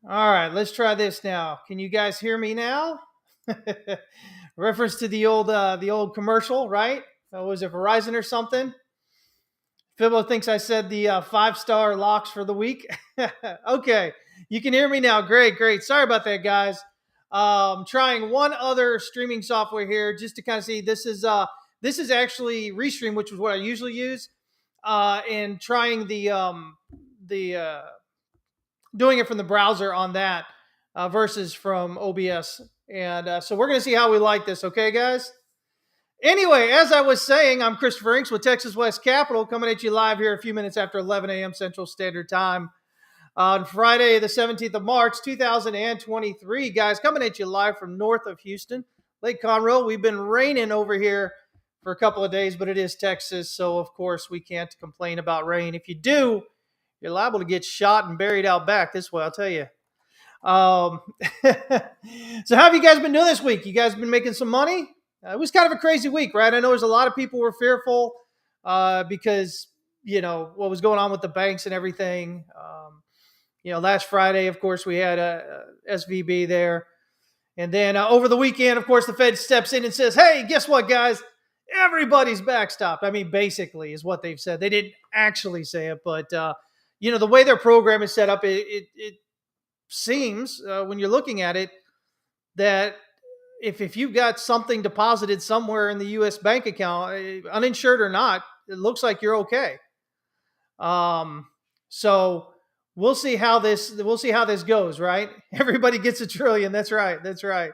All right, let's try this now. Can you guys hear me now? Reference to the old commercial, right? Was it Verizon or something? Fibbo thinks I said the 5-star locks for the week. Okay, you can hear me now. Great, great. Sorry about that, guys. Trying one other streaming software here just to kind of see. This is actually Restream, which is what I usually use, and trying the doing it from the browser on that versus from OBS. And so we're going to see how we like this. Okay, guys? Anyway, as I was saying, I'm Christopher Inks with Texas West Capital coming at you live here a few minutes after 11 a.m. Central Standard Time on Friday, the 17th of March, 2023. Guys, coming at you live from north of Houston, Lake Conroe. We've been raining over here for a couple of days, but it is Texas, so of course we can't complain about rain. If you do, you're liable to get shot and buried out back this way, I'll tell you. Um, so how have you guys been doing this week? You guys been making some money? It was kind of a crazy week, right? I know there's a lot of people were fearful because, what was going on with the banks and everything. Last Friday, of course, we had a SVB there. And then over the weekend, of course, the Fed steps in and says, hey, guess what, guys? Everybody's backstopped. I mean, basically is what they've said. They didn't actually say it, but, the way their program is set up, it seems when you're looking at it that if you've got something deposited somewhere in the U.S. bank account, uninsured or not, it looks like you're okay. So we'll see how this goes, right? Everybody gets $1 trillion. That's right. That's right.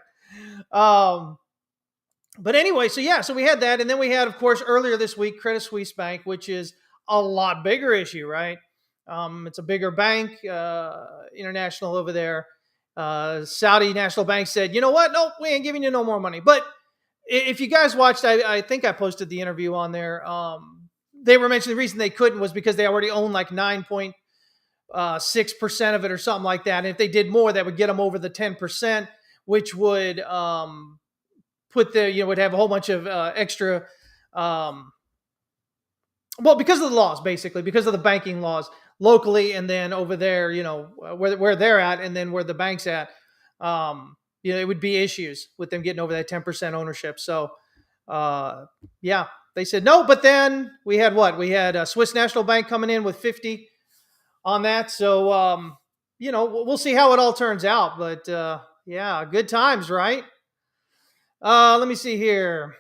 But anyway, so we had that, and then we had, of course, earlier this week, Credit Suisse Bank, which is a lot bigger issue, right? It's a bigger bank, international over there. Saudi National Bank said, you know what? Nope, we ain't giving you no more money. But if you guys watched, I think I posted the interview on there. They were mentioning the reason they couldn't was because they already own like 9.6% of it or something like that. And if they did more, that would get them over the 10%, which would would have a whole bunch of extra Well, because of the laws, basically, because of the banking laws locally, and then over there, where they're at, and then where the bank's at, it would be issues with them getting over that 10% ownership. So, uh, yeah, they said no. But then we had what? We had a Swiss National Bank coming in with 50 on that. So, we'll see how it all turns out. But yeah, good times, right? Let me see here.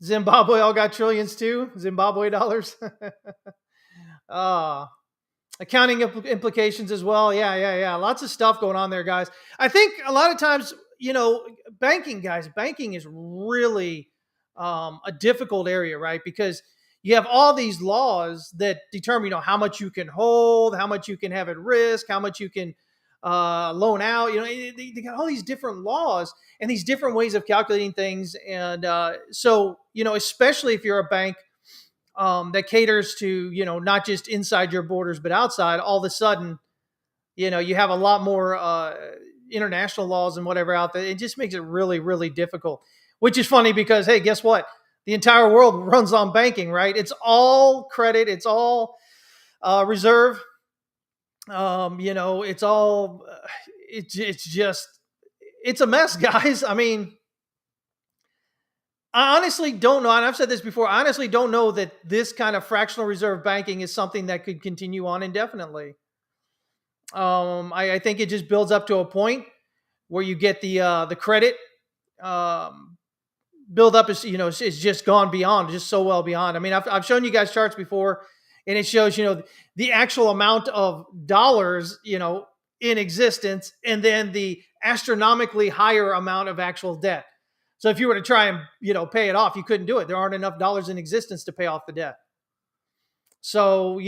Zimbabwe all got trillions too. Zimbabwe dollars. uh, Accounting implications as well. Yeah, yeah, yeah. Lots of stuff going on there, guys. I think a lot of times, banking, guys, banking is really a difficult area, right? Because you have all these laws that determine, how much you can hold, how much you can have at risk, how much you can loan out. They got all these different laws and these different ways of calculating things. And so, especially if you're a bank that caters to not just inside your borders but outside, all of a sudden you have a lot more international laws and whatever out there. It just makes it really, really difficult, which is funny because, hey, guess what? The entire world runs on banking, right? It's all credit, it's all reserve. It's all it's just it's a mess, guys. I mean, I honestly don't know, and I've said this before. I honestly don't know that this kind of fractional reserve banking is something that could continue on indefinitely. I think it just builds up to a point where you get the credit um, build up is it's just gone beyond, just so well beyond. I mean, I've shown you guys charts before, and it shows the actual amount of dollars in existence, and then the astronomically higher amount of actual debt. So if you were to try and pay it off, you couldn't do it. There aren't enough dollars in existence to pay off the debt. So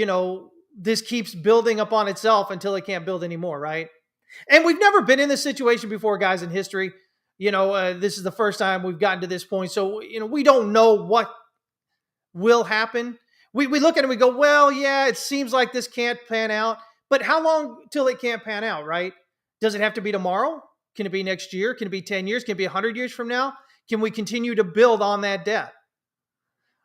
this keeps building upon itself until it can't build anymore, right? And we've never been in this situation before, guys, in history. This is the first time we've gotten to this point. So we don't know what will happen. We look at it and we go, well, yeah, it seems like this can't pan out. But how long till it can't pan out, right? Does it have to be tomorrow? Can it be next year? Can it be 10 years? Can it be 100 years from now? Can we continue to build on that debt?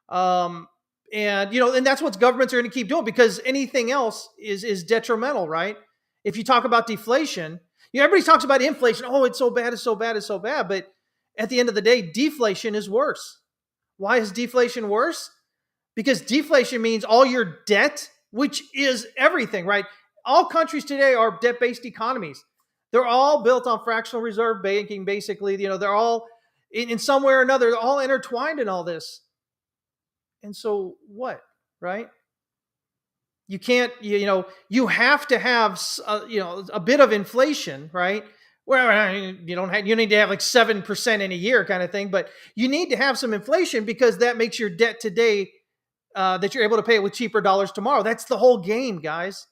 And that's what governments are going to keep doing, because anything else is detrimental, right? If you talk about deflation, everybody talks about inflation. Oh, it's so bad, it's so bad, it's so bad. But at the end of the day, deflation is worse. Why is deflation worse? Because deflation means all your debt, which is everything, right? All countries today are debt-based economies. They're all built on fractional reserve banking, basically. They're all, in some way or another, they're all intertwined in all this. And so what, right? You can't, you have to have, a bit of inflation, right? Well, you need to have like 7% in a year kind of thing, but you need to have some inflation because that makes your debt today that you're able to pay it with cheaper dollars tomorrow. That's the whole game, guys.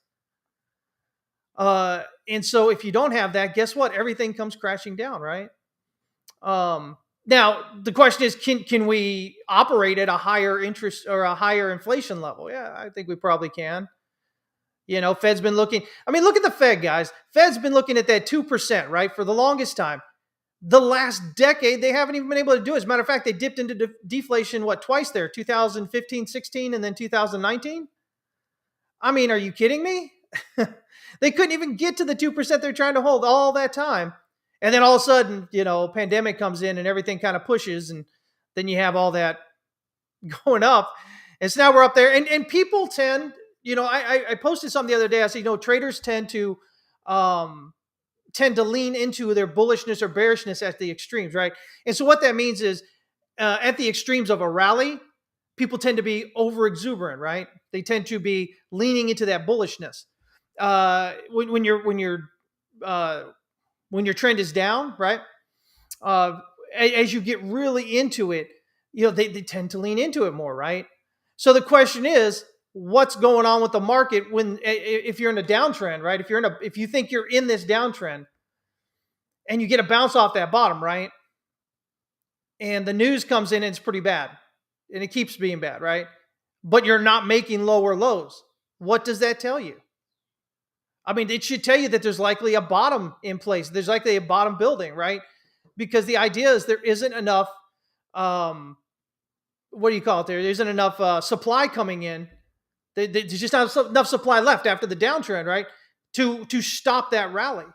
And so if you don't have that, guess what? Everything comes crashing down, right? Now the question is, can we operate at a higher interest or a higher inflation level? Yeah, I think we probably can. Fed's been looking. I mean, look at the Fed, guys. Fed's been looking at that 2%, right, for the longest time. The last decade, they haven't even been able to do it. As a matter of fact, they dipped into deflation, twice there, 2015, 16, and then 2019. I mean, are you kidding me? They couldn't even get to the 2% they're trying to hold all that time. And then all of a sudden, pandemic comes in and everything kind of pushes, and then you have all that going up. And so now we're up there. And people tend, I posted something the other day. I said, traders tend to lean into their bullishness or bearishness at the extremes, right? And so what that means is at the extremes of a rally, people tend to be over exuberant, right? They tend to be leaning into that bullishness. When your trend is down, right? As you get really into it, they tend to lean into it more, right? So the question is, what's going on with the market if you're in a downtrend, right? If you think you're in this downtrend and you get a bounce off that bottom, right? And the news comes in and it's pretty bad and it keeps being bad, right? But you're not making lower lows. What does that tell you? I mean, it should tell you that there's likely a bottom in place. There's likely a bottom building, right? Because the idea is there isn't enough, what do you call it there? There isn't enough supply coming in There's just not enough supply left after the downtrend, right? To stop that rally.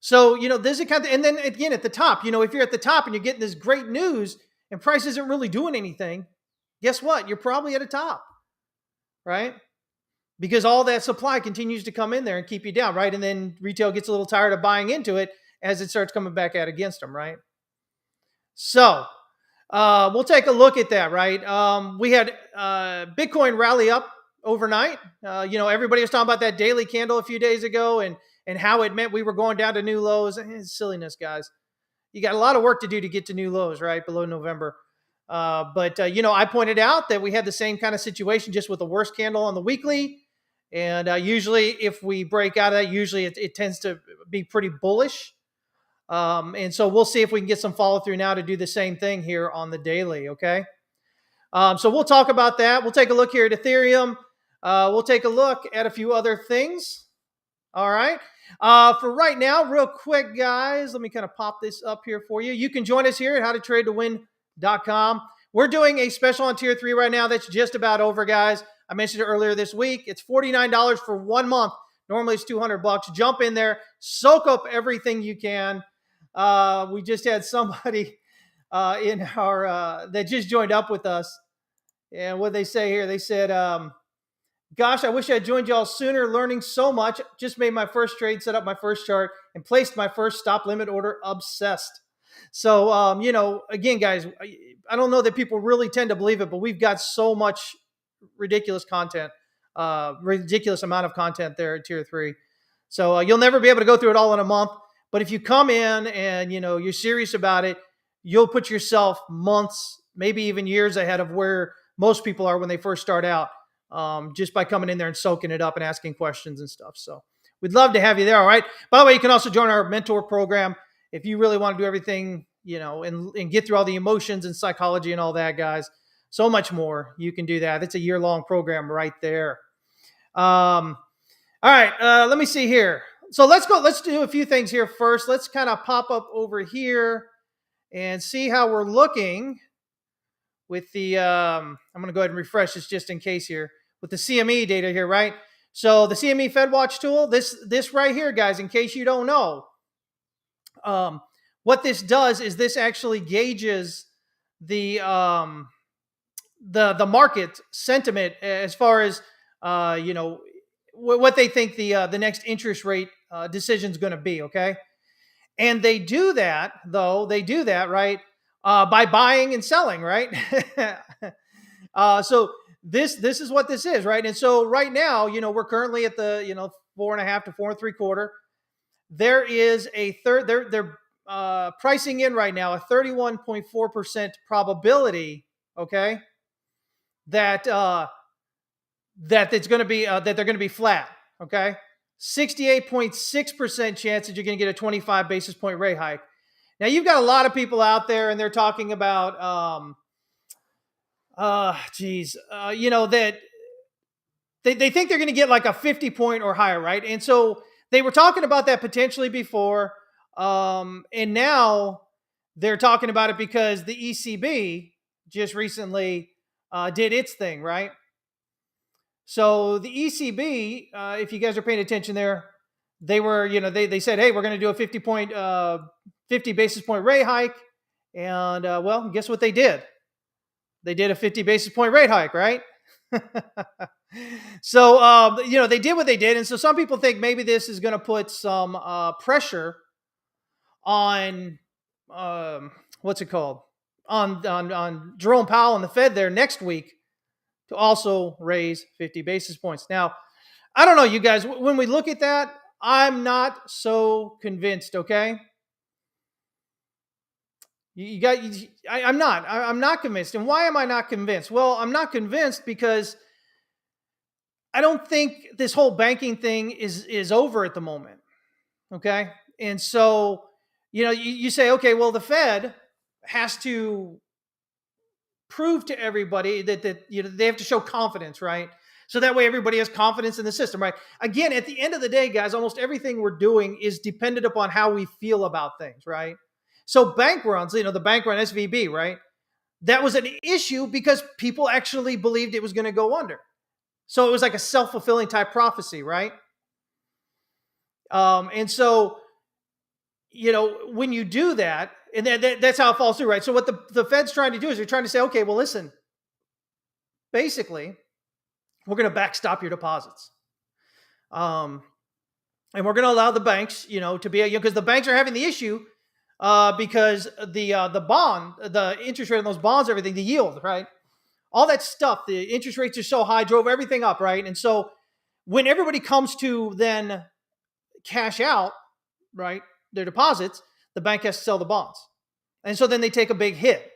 So, this is kind of, and then again at the top, if you're at the top and you're getting this great news and price isn't really doing anything, guess what? You're probably at a top, right? Because all that supply continues to come in there and keep you down, right? And then retail gets a little tired of buying into it as it starts coming back out against them, right? So, we'll take a look at that, right? We had Bitcoin rally up overnight. Everybody was talking about that daily candle a few days ago and how it meant we were going down to new lows. It's silliness, guys. You got a lot of work to do to get to new lows, right? Below November. But I pointed out that we had the same kind of situation just with the worst candle on the weekly. And usually if we break out of that, usually it tends to be pretty bullish. And so we'll see if we can get some follow through now to do the same thing here on the daily. Okay. So we'll talk about that. We'll take a look here at Ethereum. We'll take a look at a few other things. All right. For right now, real quick, guys, let me kind of pop this up here for you. You can join us here at howtotradetowin.com. We're doing a special on tier 3 right now. That's just about over, guys. I mentioned it earlier this week. It's $49 for 1 month. Normally it's $200. Jump in there, soak up everything you can. We just had somebody in our that just joined up with us. And what they say here, they said, gosh, I wish I had joined y'all sooner. Learning so much. Just made my first trade, set up my first chart, and placed my first stop limit order. Obsessed. So, again, guys, I don't know that people really tend to believe it, but we've got so much ridiculous content, ridiculous amount of content there at tier 3. So you'll never be able to go through it all in a month. But if you come in and, you're serious about it, you'll put yourself months, maybe even years ahead of where most people are when they first start out, just by coming in there and soaking it up and asking questions and stuff. So we'd love to have you there. All right. By the way, you can also join our mentor program if you really want to do everything, and get through all the emotions and psychology and all that, guys. So much more. You can do that. It's a year-long program right there. All right. Let me see here. So let's go. Let's do a few things here first. Let's kind of pop up over here and see how we're looking with the, I'm going to go ahead and refresh this just in case here with the CME data here, right? So the CME FedWatch tool, this right here, guys, in case you don't know, what this does is this actually gauges the market sentiment as far as, what they think the next interest rate decision is going to be. Okay. And they do that, right, by buying and selling, right? So this is what this is, right? And so right now, we're currently at the 4.5 to 4.75. There is a they're pricing in right now a 31.4% probability, okay, that it's going to be that they're going to be flat, okay. 68.6% chance that you're going to get a 25 basis point rate hike. Now you've got a lot of people out there and they're talking about, that they think they're going to get like a 50 point or higher, right? And so they were talking about that potentially before, and now they're talking about it because the ECB just recently did its thing, right? So the ECB, if you guys are paying attention there, they were, they said, hey, we're going to do a 50 basis point rate hike. And well, guess what they did? They did a 50 basis point rate hike, right? So, they did what they did. And so some people think maybe this is going to put some pressure on, what's it called? On Jerome Powell and the Fed there next week to also raise 50 basis points. Now, I don't know, you guys, when we look at that, I'm not so convinced, okay? I'm not convinced. And why am I not convinced? Well, I'm not convinced because I don't think this whole banking thing is over at the moment, okay? And so, you say, okay, well, the Fed has to prove to everybody that they have to show confidence, right? So that way everybody has confidence in the system, right? Again, at the end of the day, guys, almost everything we're doing is dependent upon how we feel about things, right? So bank runs, the bank run SVB, right? That was an issue because people actually believed it was going to go under. So it was like a self-fulfilling type prophecy, right? And so, when you do that, and that's how it falls through, right? So what the Fed's trying to do is they're trying to say, okay, well, listen, basically, we're going to backstop your deposits. And we're going to allow the banks, to be, because the banks are having the issue because the bond, the interest rate on those bonds, everything, the yield, right? All that stuff, the interest rates are so high, drove everything up, right? And so when everybody comes to then cash out, right, their deposits, the bank has to sell the bonds. And so then they take a big hit.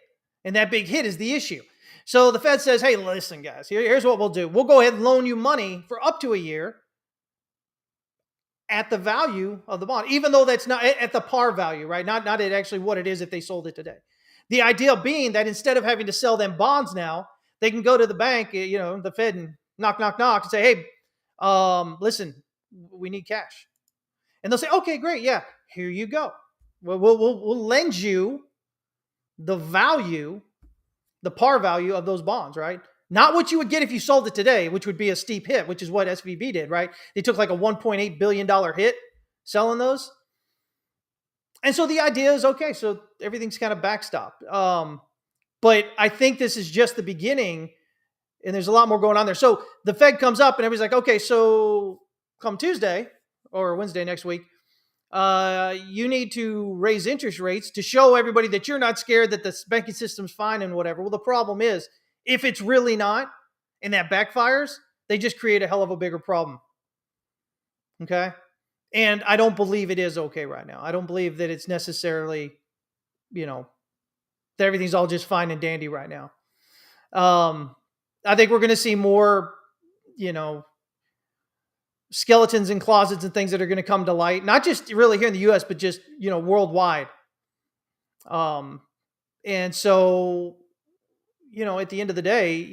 And that big hit is the issue. So the Fed says, hey, listen, guys, here's what we'll do. We'll go ahead and loan you money for up to a year at the value of the bond, even though that's not at the par value, right? Not at actually what it is if they sold it today. The idea being that instead of having to sell them bonds now, they can go to the bank, the Fed, and knock, knock, knock, and say, hey, listen, we need cash. And they'll say, okay, great, yeah, here you go. We'll lend you the value, the par value of those bonds, right? Not what you would get if you sold it today, which would be a steep hit, which is what SVB did, right? They took like a $1.8 billion hit selling those. And so the idea is, okay, so everything's kind of backstopped. But I think this is just the beginning, and there's a lot more going on there. So the Fed comes up and everybody's like, okay, so come Tuesday or Wednesday next week, you need to raise interest rates to show everybody that you're not scared, that the banking system's fine and whatever. Well, the problem is, if it's really not, and that backfires, they just create a hell of a bigger problem. Okay? And I don't believe it is okay right now. I don't believe that it's necessarily, that everything's all just fine and dandy right now. I think we're going to see more, skeletons in closets and things that are going to come to light, not just really here in the US, but just, worldwide. And so, at the end of the day,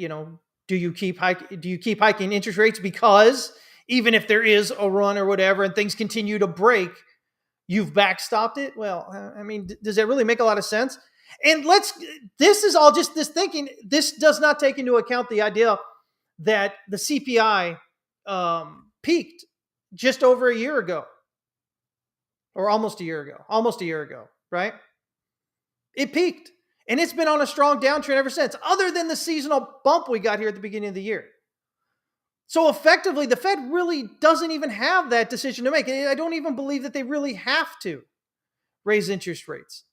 do you keep hiking interest rates? Because even if there is a run or whatever and things continue to break, you've backstopped it. Well, I mean, does that really make a lot of sense? And this is all just this thinking. This does not take into account the idea that the CPI peaked just over a year ago, or almost a year ago, right? It peaked, and it's been on a strong downtrend ever since, other than the seasonal bump we got here at the beginning of the year. So effectively, the Fed really doesn't even have that decision to make. I don't even believe that they really have to raise interest rates.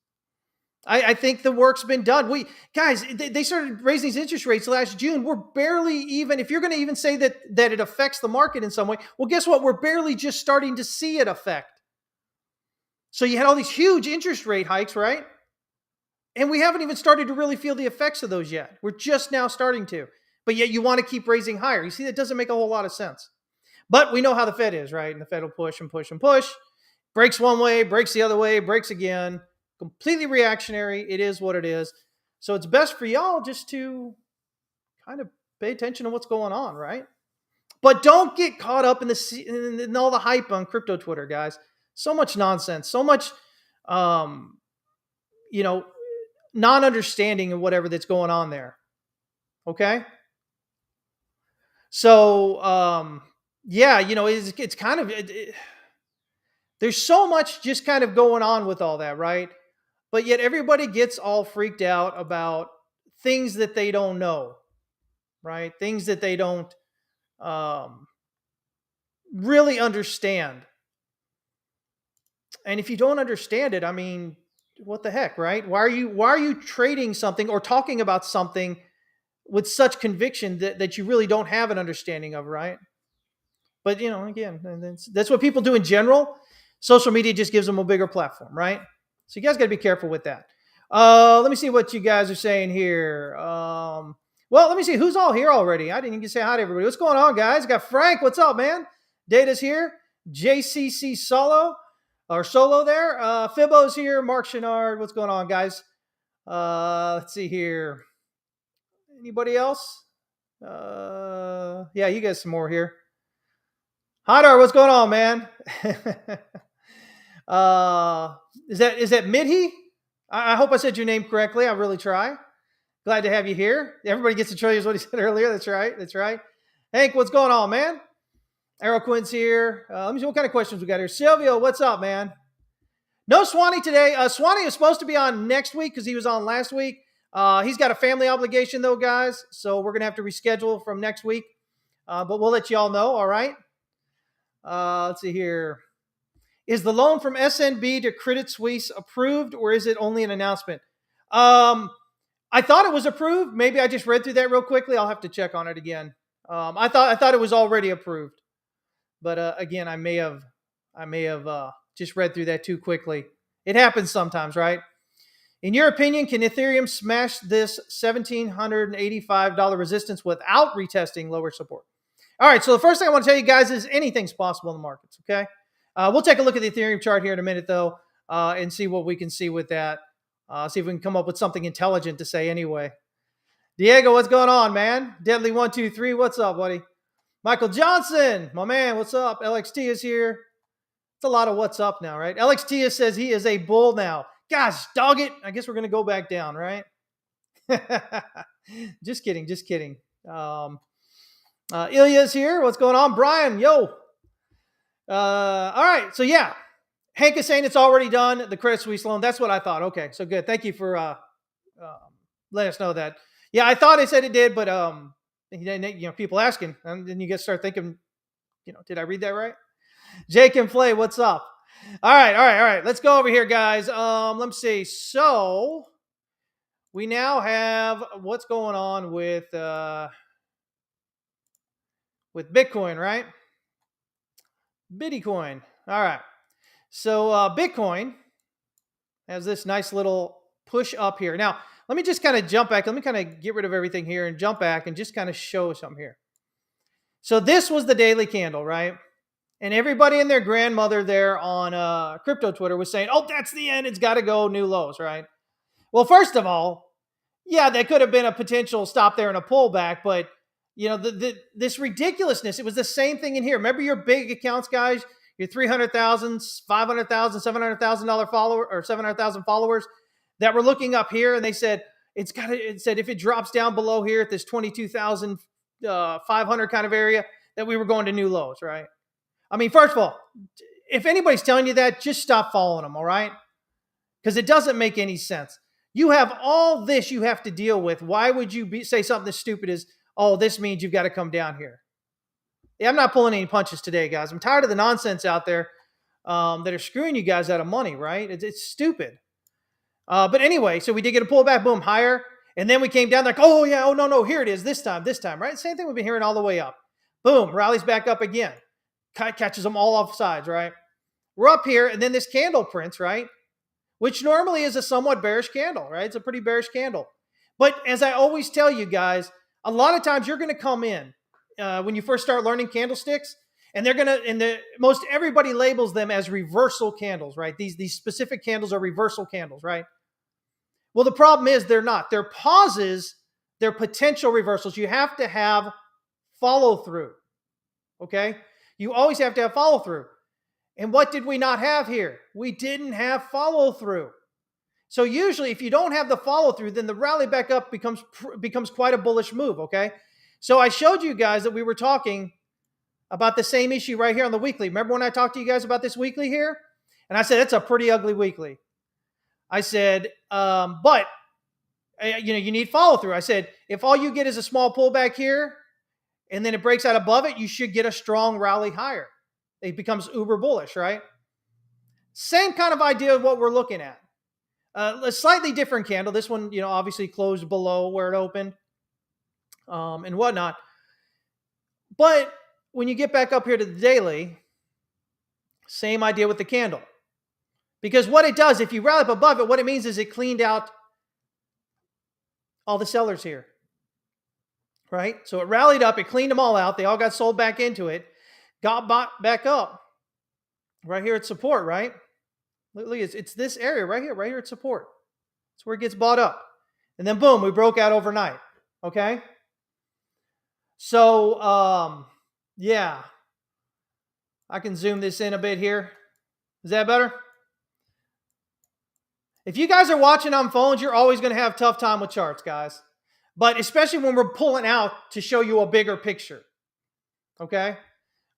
I think the work's been done. They started raising these interest rates last June. We're barely even, if you're going to even say that it affects the market in some way, well, guess what? We're barely just starting to see it affect. So you had all these huge interest rate hikes, right? And we haven't even started to really feel the effects of those yet. We're just now starting to. But yet you want to keep raising higher. You see, that doesn't make a whole lot of sense. But we know how the Fed is, right? And the Fed will push and push and push. Breaks one way, breaks the other way, breaks again. Completely reactionary. It is what it is. So it's best for y'all just to kind of pay attention to what's going on, right? But don't get caught up in all the hype on crypto Twitter, guys. So much nonsense. So much, non-understanding of whatever that's going on there. Okay? So, it's kind of, there's so much just kind of going on with all that, right? But yet everybody gets all freaked out about things that they don't know, right? Things that they don't really understand. And if you don't understand it, I mean, what the heck, right? Why are you trading something or talking about something with such conviction that you really don't have an understanding of, right? But, again, that's what people do in general. Social media just gives them a bigger platform, right? So you guys got to be careful with that. Let me see what you guys are saying here. Well, let me see who's all here already. I didn't even say hi to everybody. What's going on, guys? Got Frank. What's up, man? Data's here. JCC Solo there. Fibbo's here. Mark Chenard. What's going on, guys? Let's see here. Anybody else? Yeah, you guys some more here. Hadar, what's going on, man? Is that Midhi? I hope I said your name correctly. I really try. Glad to have you here. Everybody gets to try is what he said earlier. That's right. Hank, what's going on, man? Arrow Quinn's here. Let me see what kind of questions we got here. Silvio, what's up, man? No Swanee today. Swanee is supposed to be on next week because he was on last week. He's got a family obligation, though, guys. So we're going to have to reschedule from next week. But we'll let you all know, all right? Let's see here. Is the loan from SNB to Credit Suisse approved, or is it only an announcement? I thought it was approved. Maybe I just read through that real quickly. I'll have to check on it again. I thought it was already approved, but again, I may have just read through that too quickly. It happens sometimes, right? In your opinion, can Ethereum smash this $1,785 resistance without retesting lower support? All right, so the first thing I want to tell you guys is anything's possible in the markets, okay? We'll take a look at the Ethereum chart here in a minute, though, and see what we can see with that. See if we can come up with something intelligent to say anyway. Diego, what's going on, man? Deadly123, what's up, buddy? Michael Johnson, my man, what's up? LXT is here. It's a lot of what's up now, right? LXT says he is a bull now. Gosh, dog it. I guess we're going to go back down, right? Just kidding. Ilya's here. What's going on? Brian, yo. All right. So, yeah. Hank is saying it's already done, the Credit Suisse loan. That's what I thought. Okay. So, good. Thank you for letting us know that. Yeah, I thought I said it did, but, people asking. And then you get start thinking, did I read that right? Jake and Flay, what's up? All right. Let's go over here, guys. Let me see. So we now have what's going on with Bitcoin, right? Bitcoin. All right. So Bitcoin has this nice little push up here. Now, let me just kind of jump back. Let me kind of get rid of everything here and jump back and just kind of show something here. So this was the daily candle, right? And everybody and their grandmother there on crypto Twitter was saying, oh, that's the end. It's got to go new lows, right? Well, first of all, yeah, that could have been a potential stop there and a pullback. But, this ridiculousness, it was the same thing in here. Remember your big accounts, guys, your 300,000, 500,000, $700,000 follower or 700,000 followers that were looking up here. And they said, it said if it drops down below here at this 22,500 kind of area, that we were going to new lows, right? I mean, first of all, if anybody's telling you that, just stop following them, all right? Because it doesn't make any sense. You have all this you have to deal with. Why would you say something as stupid as, oh, this means you've got to come down here? Yeah, I'm not pulling any punches today, guys. I'm tired of the nonsense out there that are screwing you guys out of money, right? It's stupid. But anyway, so we did get a pullback, boom, higher. And then we came down like, oh, yeah, oh, no, here it is this time, right? Same thing we've been hearing all the way up. Boom, rallies back up again. Catches them all off sides, right? We're up here, and then this candle prints, right? Which normally is a somewhat bearish candle, right? It's a pretty bearish candle. But as I always tell you guys, a lot of times you're going to come in when you first start learning candlesticks, and they're going to, most everybody labels them as reversal candles, right? These specific candles are reversal candles, right? Well, the problem is they're not. They're pauses, they're potential reversals. You have to have follow through, okay? You always have to have follow through. And what did we not have here? We didn't have follow through. So usually if you don't have the follow through, then the rally back up becomes quite a bullish move, okay? So I showed you guys that we were talking about the same issue right here on the weekly. Remember when I talked to you guys about this weekly here? And I said, it's a pretty ugly weekly. I said, but you need follow through. I said, if all you get is a small pullback here, and then it breaks out above it, you should get a strong rally higher. It becomes uber bullish, right? Same kind of idea of what we're looking at. A slightly different candle. This one, obviously closed below where it opened and whatnot. But when you get back up here to the daily, same idea with the candle. Because what it does, if you rally up above it, what it means is it cleaned out all the sellers here. Right? So it rallied up, it cleaned them all out. They all got sold back into it, got bought back up. Right here at support, right? Look, it's this area right here at support. That's where it gets bought up. And then boom, we broke out overnight. Okay? So, yeah. I can zoom this in a bit here. Is that better? If you guys are watching on phones, you're always going to have a tough time with charts, guys. But especially when we're pulling out to show you a bigger picture. Okay.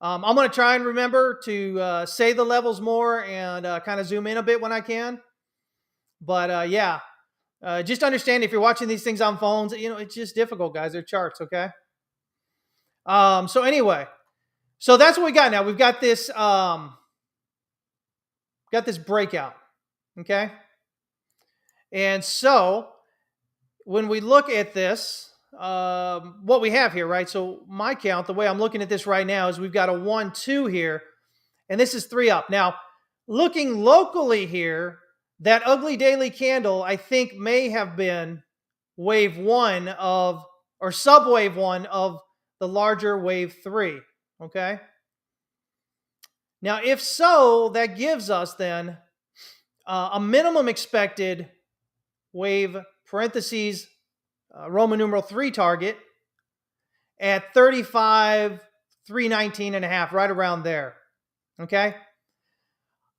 I'm going to try and remember to say the levels more and kind of zoom in a bit when I can. But yeah, just understand if you're watching these things on phones, it's just difficult, guys. They're charts, okay? So anyway, so that's what we got now. We've got this breakout, okay? And so when we look at this, what we have here, right? So my count, the way I'm looking at this right now is we've got a 1, 2 here, and this is 3 up. Now, looking locally here, that ugly daily candle, I think, may have been wave 1 of, or subwave 1 of the larger wave 3, okay? Now, if so, that gives us then a minimum expected wave, parentheses, Roman numeral 3 target at 35,319.5, right around there. Okay.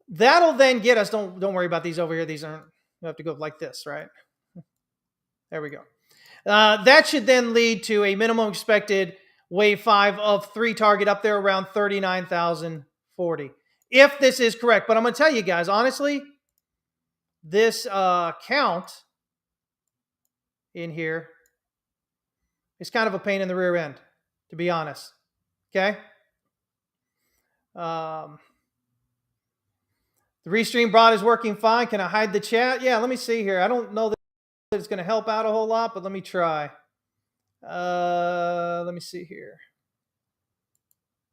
That'll then get us, don't worry about these over here. These aren't, you have to go like this, right? There we go. That should then lead to a minimum expected wave 5 of 3 target up there around 39,040. If this is correct. But I'm going to tell you guys, honestly, this count in here is kind of a pain in the rear end, to be honest. Okay. The Restream bot is working fine. Can I hide the chat? Yeah, let me see here. I don't know that it's going to help out a whole lot, but let me try. Let me see here.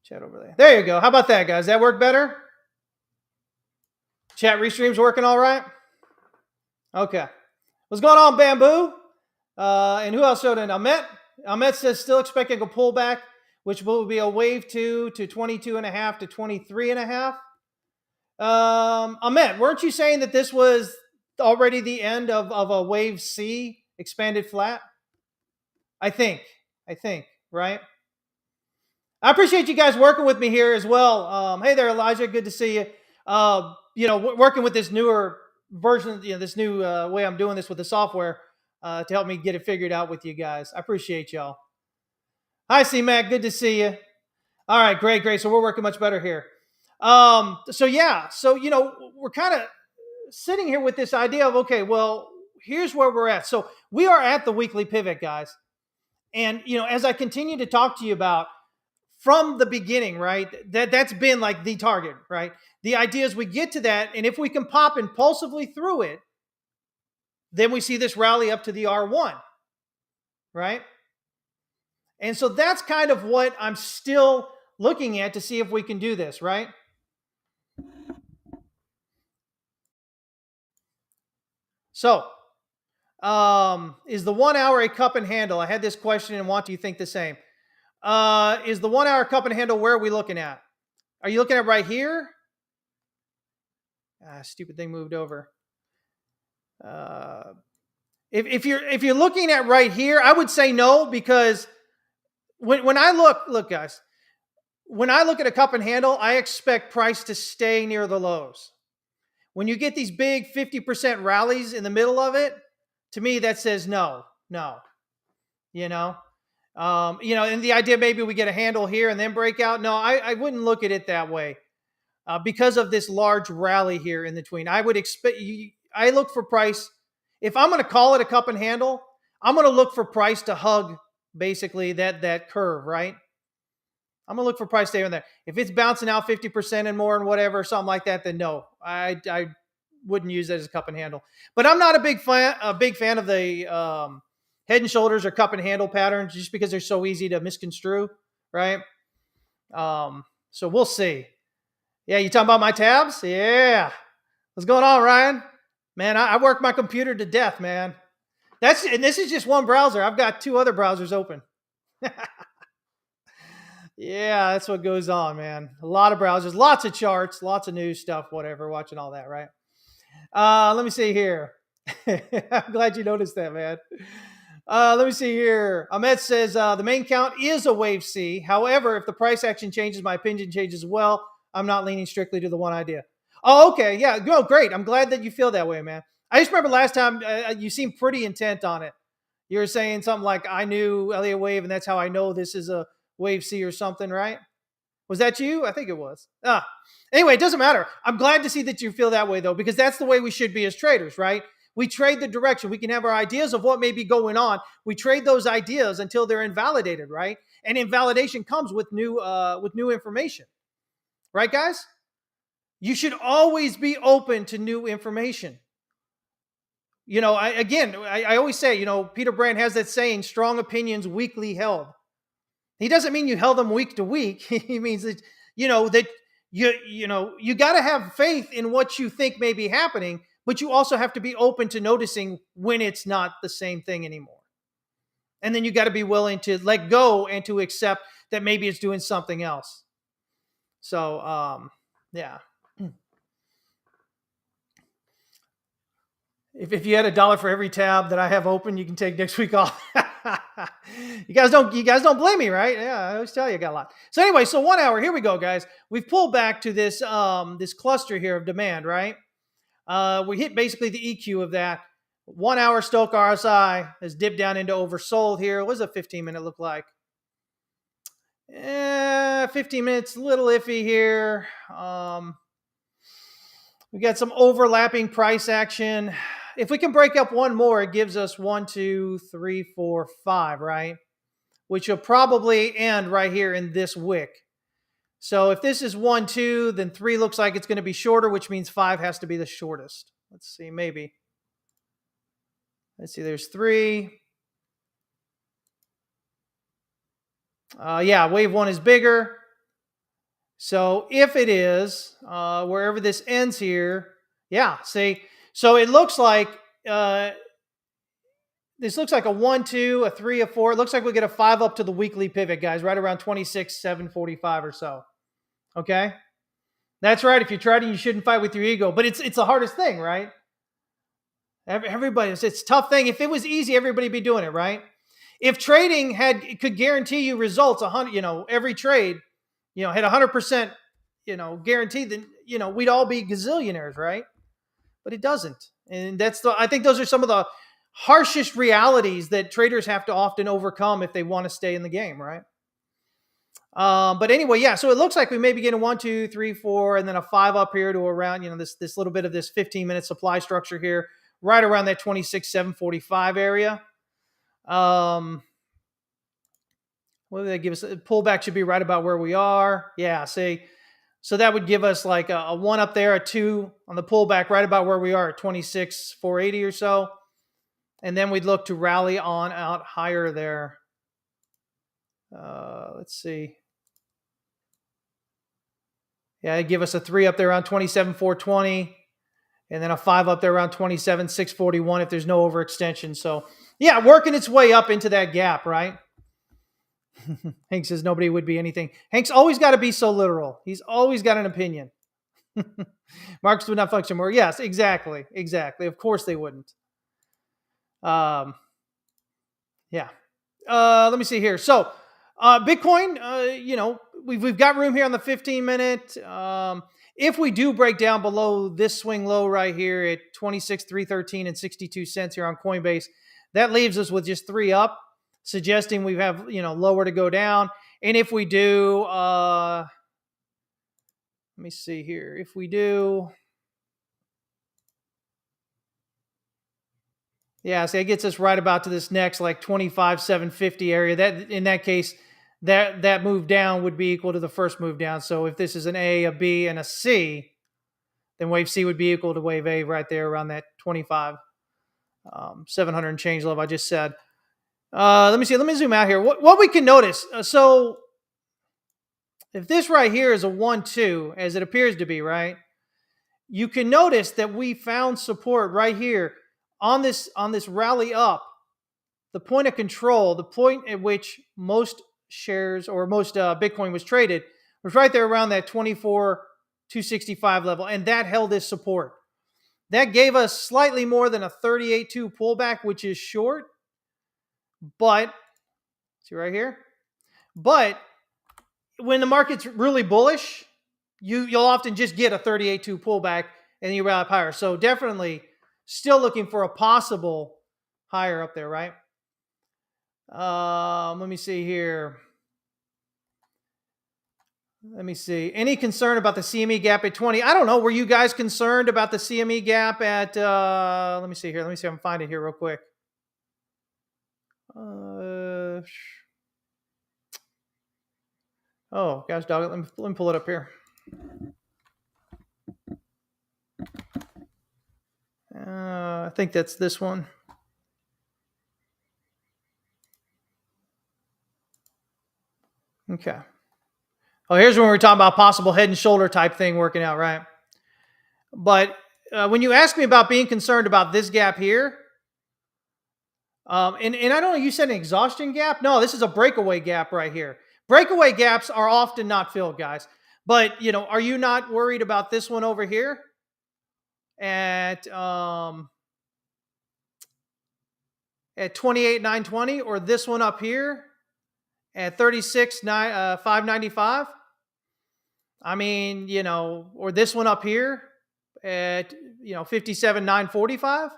Chat over there. There you go. How about that, guys? That work better? Chat Restream's working all right? Okay. What's going on, Bamboo? And who else showed in? Ahmet says still expecting a pullback, which will be a wave 2 to 22.5 to 23.5. Ahmet, weren't you saying that this was already the end of a wave C expanded flat? I think, right? I appreciate you guys working with me here as well. Hey there, Elijah. Good to see you. Working with this newer version, this new way I'm doing this with the software to help me get it figured out with you guys. I appreciate y'all. Hi, C-Mac. Good to see you. All right, great. So we're working much better here. We're kind of sitting here with this idea of, okay, well, here's where we're at. So we are at the weekly pivot, guys. And, as I continue to talk to you about from the beginning, right, that's been like the target, right? The idea is we get to that, and if we can pop impulsively through it, then we see this rally up to the R1, right? And so that's kind of what I'm still looking at to see if we can do this, right? So, is the 1 hour a cup and handle? I had this question and want you to think the same. Is the 1 hour cup and handle, where are we looking at? Are you looking at right here? Stupid thing moved over. If you're looking at right here, I would say no, because when I look, guys, when I look at a cup and handle, I expect price to stay near the lows. When you get these big 50% rallies in the middle of it, to me, that says no. And the idea maybe we get a handle here and then break out. No, I wouldn't look at it that way because of this large rally here in between. I would expect, I look for price. If I'm going to call it a cup and handle, I'm going to look for price to hug basically that curve, right? I'm going to look for price stay on there. If it's bouncing out 50% and more and whatever, something like that, then no, I wouldn't use that as a cup and handle. But I'm not a big fan of the head and shoulders or cup and handle patterns just because they're so easy to misconstrue, right? So we'll see. Yeah, you talking about my tabs? Yeah. What's going on, Ryan? Man, I work my computer to death, man. And this is just one browser. I've got 2 other browsers open. Yeah, that's what goes on, man. A lot of browsers, lots of charts, lots of news stuff, whatever, watching all that, right? Let me see here. I'm glad you noticed that, man. Let me see here. Ahmed says the main count is a wave C. However, if the price action changes, my opinion changes as well. I'm not leaning strictly to the one idea. Oh, okay. Yeah. No, great. I'm glad that you feel that way, man. I just remember last time you seemed pretty intent on it. You were saying something like, I knew Elliott wave, and that's how I know this is a wave C or something, right? Was that you? I think it was. Anyway, it doesn't matter. I'm glad to see that you feel that way, though, because that's the way we should be as traders, right? We trade the direction. We can have our ideas of what may be going on. We trade those ideas until they're invalidated, right? And invalidation comes with new information, right, guys? You should always be open to new information. I always say, Peter Brand has that saying, strong opinions weakly held. He doesn't mean you held them week to week. He means that, that you got to have faith in what you think may be happening, but you also have to be open to noticing when it's not the same thing anymore. And then you got to be willing to let go and to accept that maybe it's doing something else. So, yeah. If you had $1 for every tab that I have open, you can take next week off. You guys don't blame me, right? Yeah, I always tell you I got a lot. So anyway, so 1 hour, here we go, guys. We've pulled back to this this cluster here of demand, right? We hit basically the EQ of that. 1 hour Stochc RSI has dipped down into oversold here. What does a 15-minute look like? 15 minutes, a little iffy here. We got some overlapping price action. If we can break up one more, it gives us 1, 2, 3, 4, 5, right? Which will probably end right here in this wick. So if this is 1, 2, then 3 looks like it's going to be shorter, which means 5 has to be the shortest. Let's see, maybe. Let's see, there's 3. Yeah, wave 1 is bigger. So if it is, wherever this ends here, yeah, see, so it looks like this looks like a 1, 2, a 3, a 4. It looks like we get a 5 up to the weekly pivot, guys, right around 26,745 or so. Okay? That's right. If you're trading, you shouldn't fight with your ego. But it's the hardest thing, right? Everybody, it's a tough thing. If it was easy, everybody'd be doing it, right? If trading could guarantee you results, every trade, had 100%, guaranteed, then, we'd all be gazillionaires, right? But it doesn't. And I think those are some of the harshest realities that traders have to often overcome if they want to stay in the game, right? But anyway, yeah, so it looks like we may be getting 1, 2, 3, 4, and then a 5 up here to around, this little bit of this 15-minute supply structure here, right around that 26,745 area. What did that give us? Pullback should be right about where we are. Yeah, see. So that would give us like a 1 up there, a 2 on the pullback, right about where we are at 26,480 or so. And then we'd look to rally on out higher there. Let's see. Yeah, it'd give us a 3 up there around 27,420. And then a 5 up there around 27,641 if there's no overextension. So, yeah, working its way up into that gap, right? Hank says nobody would be anything. Hank's always got to be so literal. He's always got an opinion. Markets would not function more. Yes, exactly. Of course they wouldn't. Yeah. Let me see here. So, Bitcoin, we've got room here on the 15-minute. If we do break down below this swing low right here at 26,313 and 62 cents here on Coinbase, that leaves us with just 3 up, suggesting we have, lower to go down. And if we do, let me see here. If we do, yeah, see, it gets us right about to this next like 25,750 area. That in that case, that move down would be equal to the first move down. So if this is an A, a B, and a C, then wave C would be equal to wave A right there around that 25,700 and change level I just said. Let me see. Let me zoom out here. What we can notice. So if this right here is a 1, 2, as it appears to be, right, you can notice that we found support right here on this rally up. The point of control, the point at which most shares or most Bitcoin was traded, was right there around that 24,265 level, and that held this support. That gave us slightly more than a 38.2 pullback, which is short. But, see right here? But when the market's really bullish, you'll often just get a 38.2 pullback and you rally up higher. So definitely still looking for a possible higher up there, right? Let me see here. Let me see. Any concern about the CME gap at 20? I don't know. Were you guys concerned about the CME gap at, let me see here. Let me see if I can find it here real quick. Oh, gosh, dog. Let me pull it up here. I think that's this one. Okay. Oh, here's when we're talking about possible head and shoulder type thing working out, right? But when you ask me about being concerned about this gap here, and I don't know, you said an exhaustion gap? No, this is a breakaway gap right here. Breakaway gaps are often not filled, guys. But, are you not worried about this one over here at 28,920, or this one up here at 36,595? I mean, or this one up here at 57,945.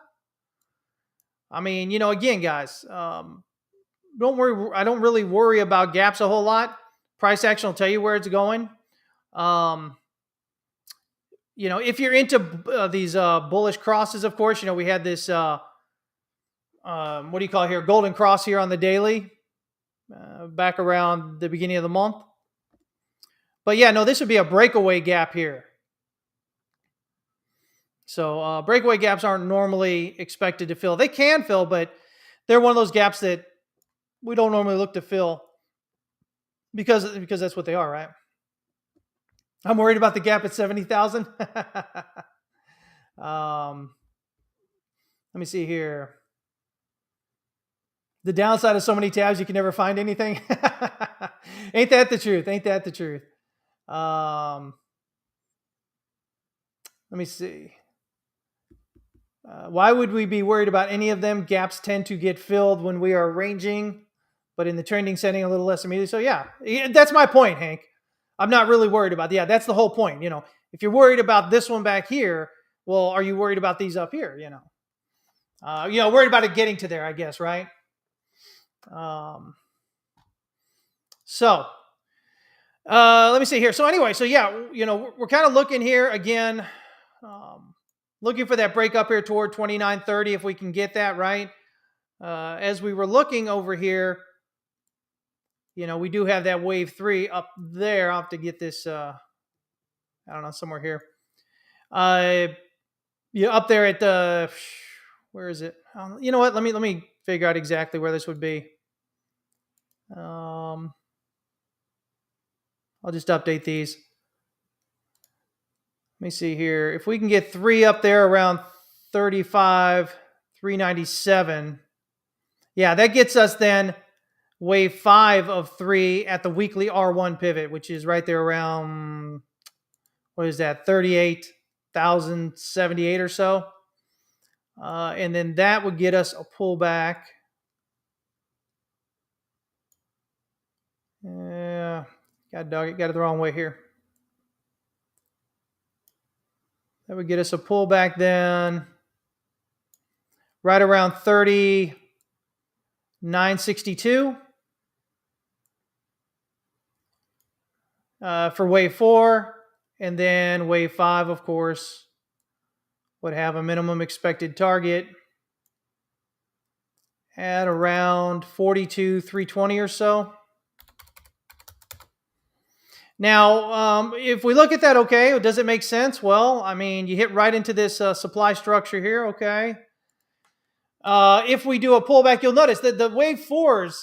I mean, again, guys, don't worry. I don't really worry about gaps a whole lot. Price action will tell you where it's going. If you're into these bullish crosses, of course, we had this what do you call it here, golden cross here on the daily back around the beginning of the month. But yeah, no, this would be a breakaway gap here. So breakaway gaps aren't normally expected to fill. They can fill, but they're one of those gaps that we don't normally look to fill because that's what they are, right? I'm worried about the gap at 70,000. Let me see here. The downside of so many tabs, you can never find anything. Ain't that the truth? Ain't that the truth? Let me see. Why would we be worried about any of them? Gaps tend to get filled when we are ranging, but in the trending setting, a little less immediately. So yeah, that's my point, Hank. I'm not really worried about. Yeah, that's the whole point. If you're worried about this one back here, well, are you worried about these up here? Worried about it getting to there, I guess, right? So let me see here. So anyway, so yeah, we're kind of looking here again, looking for that break up here toward 29.30 if we can get that, right? As we were looking over here, we do have that wave 3 up there. I'll have to get this, I don't know, somewhere here. Up there at the, where is it? You know what? Let me figure out exactly where this would be. I'll just update these. Let me see here. If we can get 3 up there around 35, 397. Yeah, that gets us then wave 5 of 3 at the weekly R1 pivot, which is right there around, what is that, 38,078 or so. And then that would get us a pullback. Yeah, got it the wrong way here. That would get us a pullback then right around 30,962 for wave 4. And then wave 5, of course, would have a minimum expected target at around 42,320 or so. Now, if we look at that, okay, does it make sense? Well, I mean, you hit right into this supply structure here, okay. If we do a pullback, you'll notice that the wave 4s,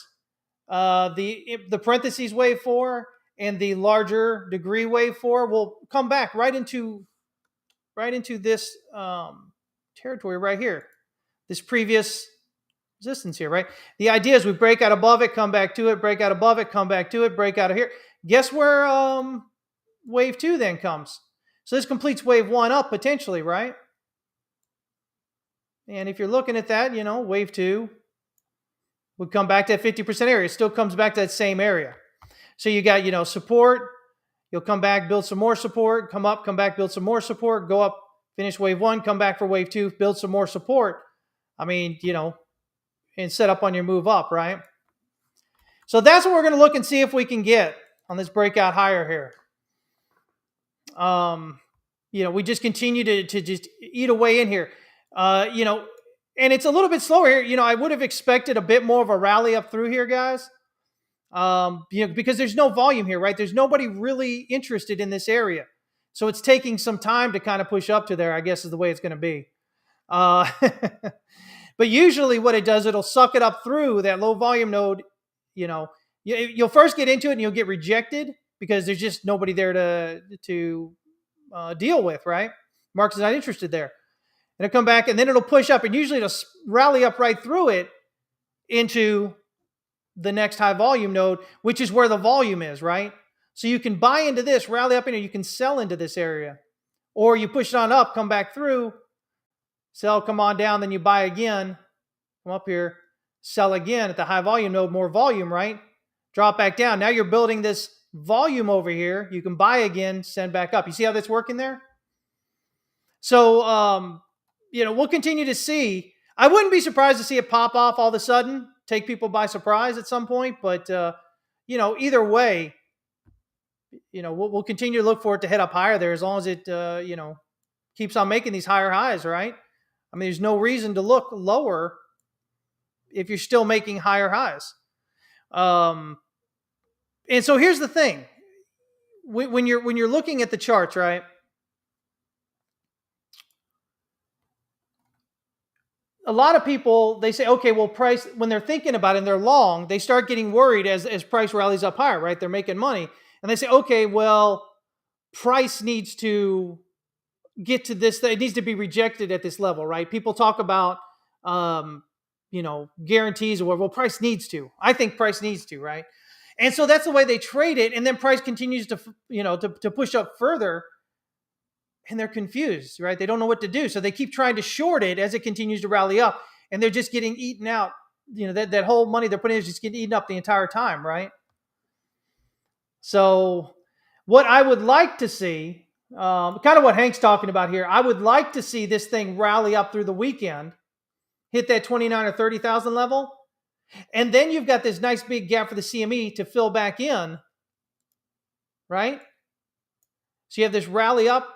the parentheses wave 4 and the larger degree wave 4 will come back right into this territory right here, this previous resistance here, right? The idea is we break out above it, come back to it, break out above it, come back to it, break out of here. Guess where wave 2 then comes? So this completes wave 1 up potentially, right? And if you're looking at that, wave 2 would come back to that 50% area. It still comes back to that same area. So you got, support. You'll come back, build some more support, come up, come back, build some more support, go up, finish wave 1, come back for wave 2, build some more support. I mean, and set up on your move up, right? So that's what we're going to look and see if we can get on this breakout higher here. We just continue to just eat away in here. And it's a little bit slower here. I would have expected a bit more of a rally up through here, guys. Because there's no volume here, right? There's nobody really interested in this area. So it's taking some time to kind of push up to there, I guess is the way it's going to be. But usually what it does, it'll suck it up through that low volume node. You'll first get into it and you'll get rejected because there's just nobody there to deal with, right? Market's not interested there. And it'll come back and then it'll push up and usually it'll rally up right through it into the next high volume node, which is where the volume is, right? So you can buy into this, rally up in it, you can sell into this area. Or you push it on up, come back through, sell, come on down, then you buy again, come up here, sell again at the high volume node, more volume, right? Drop back down. Now you're building this volume over here. You can buy again, send back up. You see how that's working there? So, we'll continue to see. I wouldn't be surprised to see it pop off all of a sudden, take people by surprise at some point. But, either way, we'll continue to look for it to head up higher there as long as it, keeps on making these higher highs, right? I mean, there's no reason to look lower if you're still making higher highs. And so here's the thing. When you're looking at the charts, right? A lot of people, they say, okay, well, price, when they're thinking about it and they're long, they start getting worried as price rallies up higher, right? They're making money. And they say, okay, well, price needs to get to this, it needs to be rejected at this level, right? People talk about, guarantees or whatever. Well, price needs to. I think price needs to, right? And so that's the way they trade it. And then price continues to, to push up further. And they're confused, right? They don't know what to do. So they keep trying to short it as it continues to rally up. And they're just getting eaten out. That whole money they're putting in is just getting eaten up the entire time, right? So what I would like to see, kind of what Hank's talking about here, I would like to see this thing rally up through the weekend, hit that 29 or 30,000 level. And then you've got this nice big gap for the CME to fill back in, right? So you have this rally up.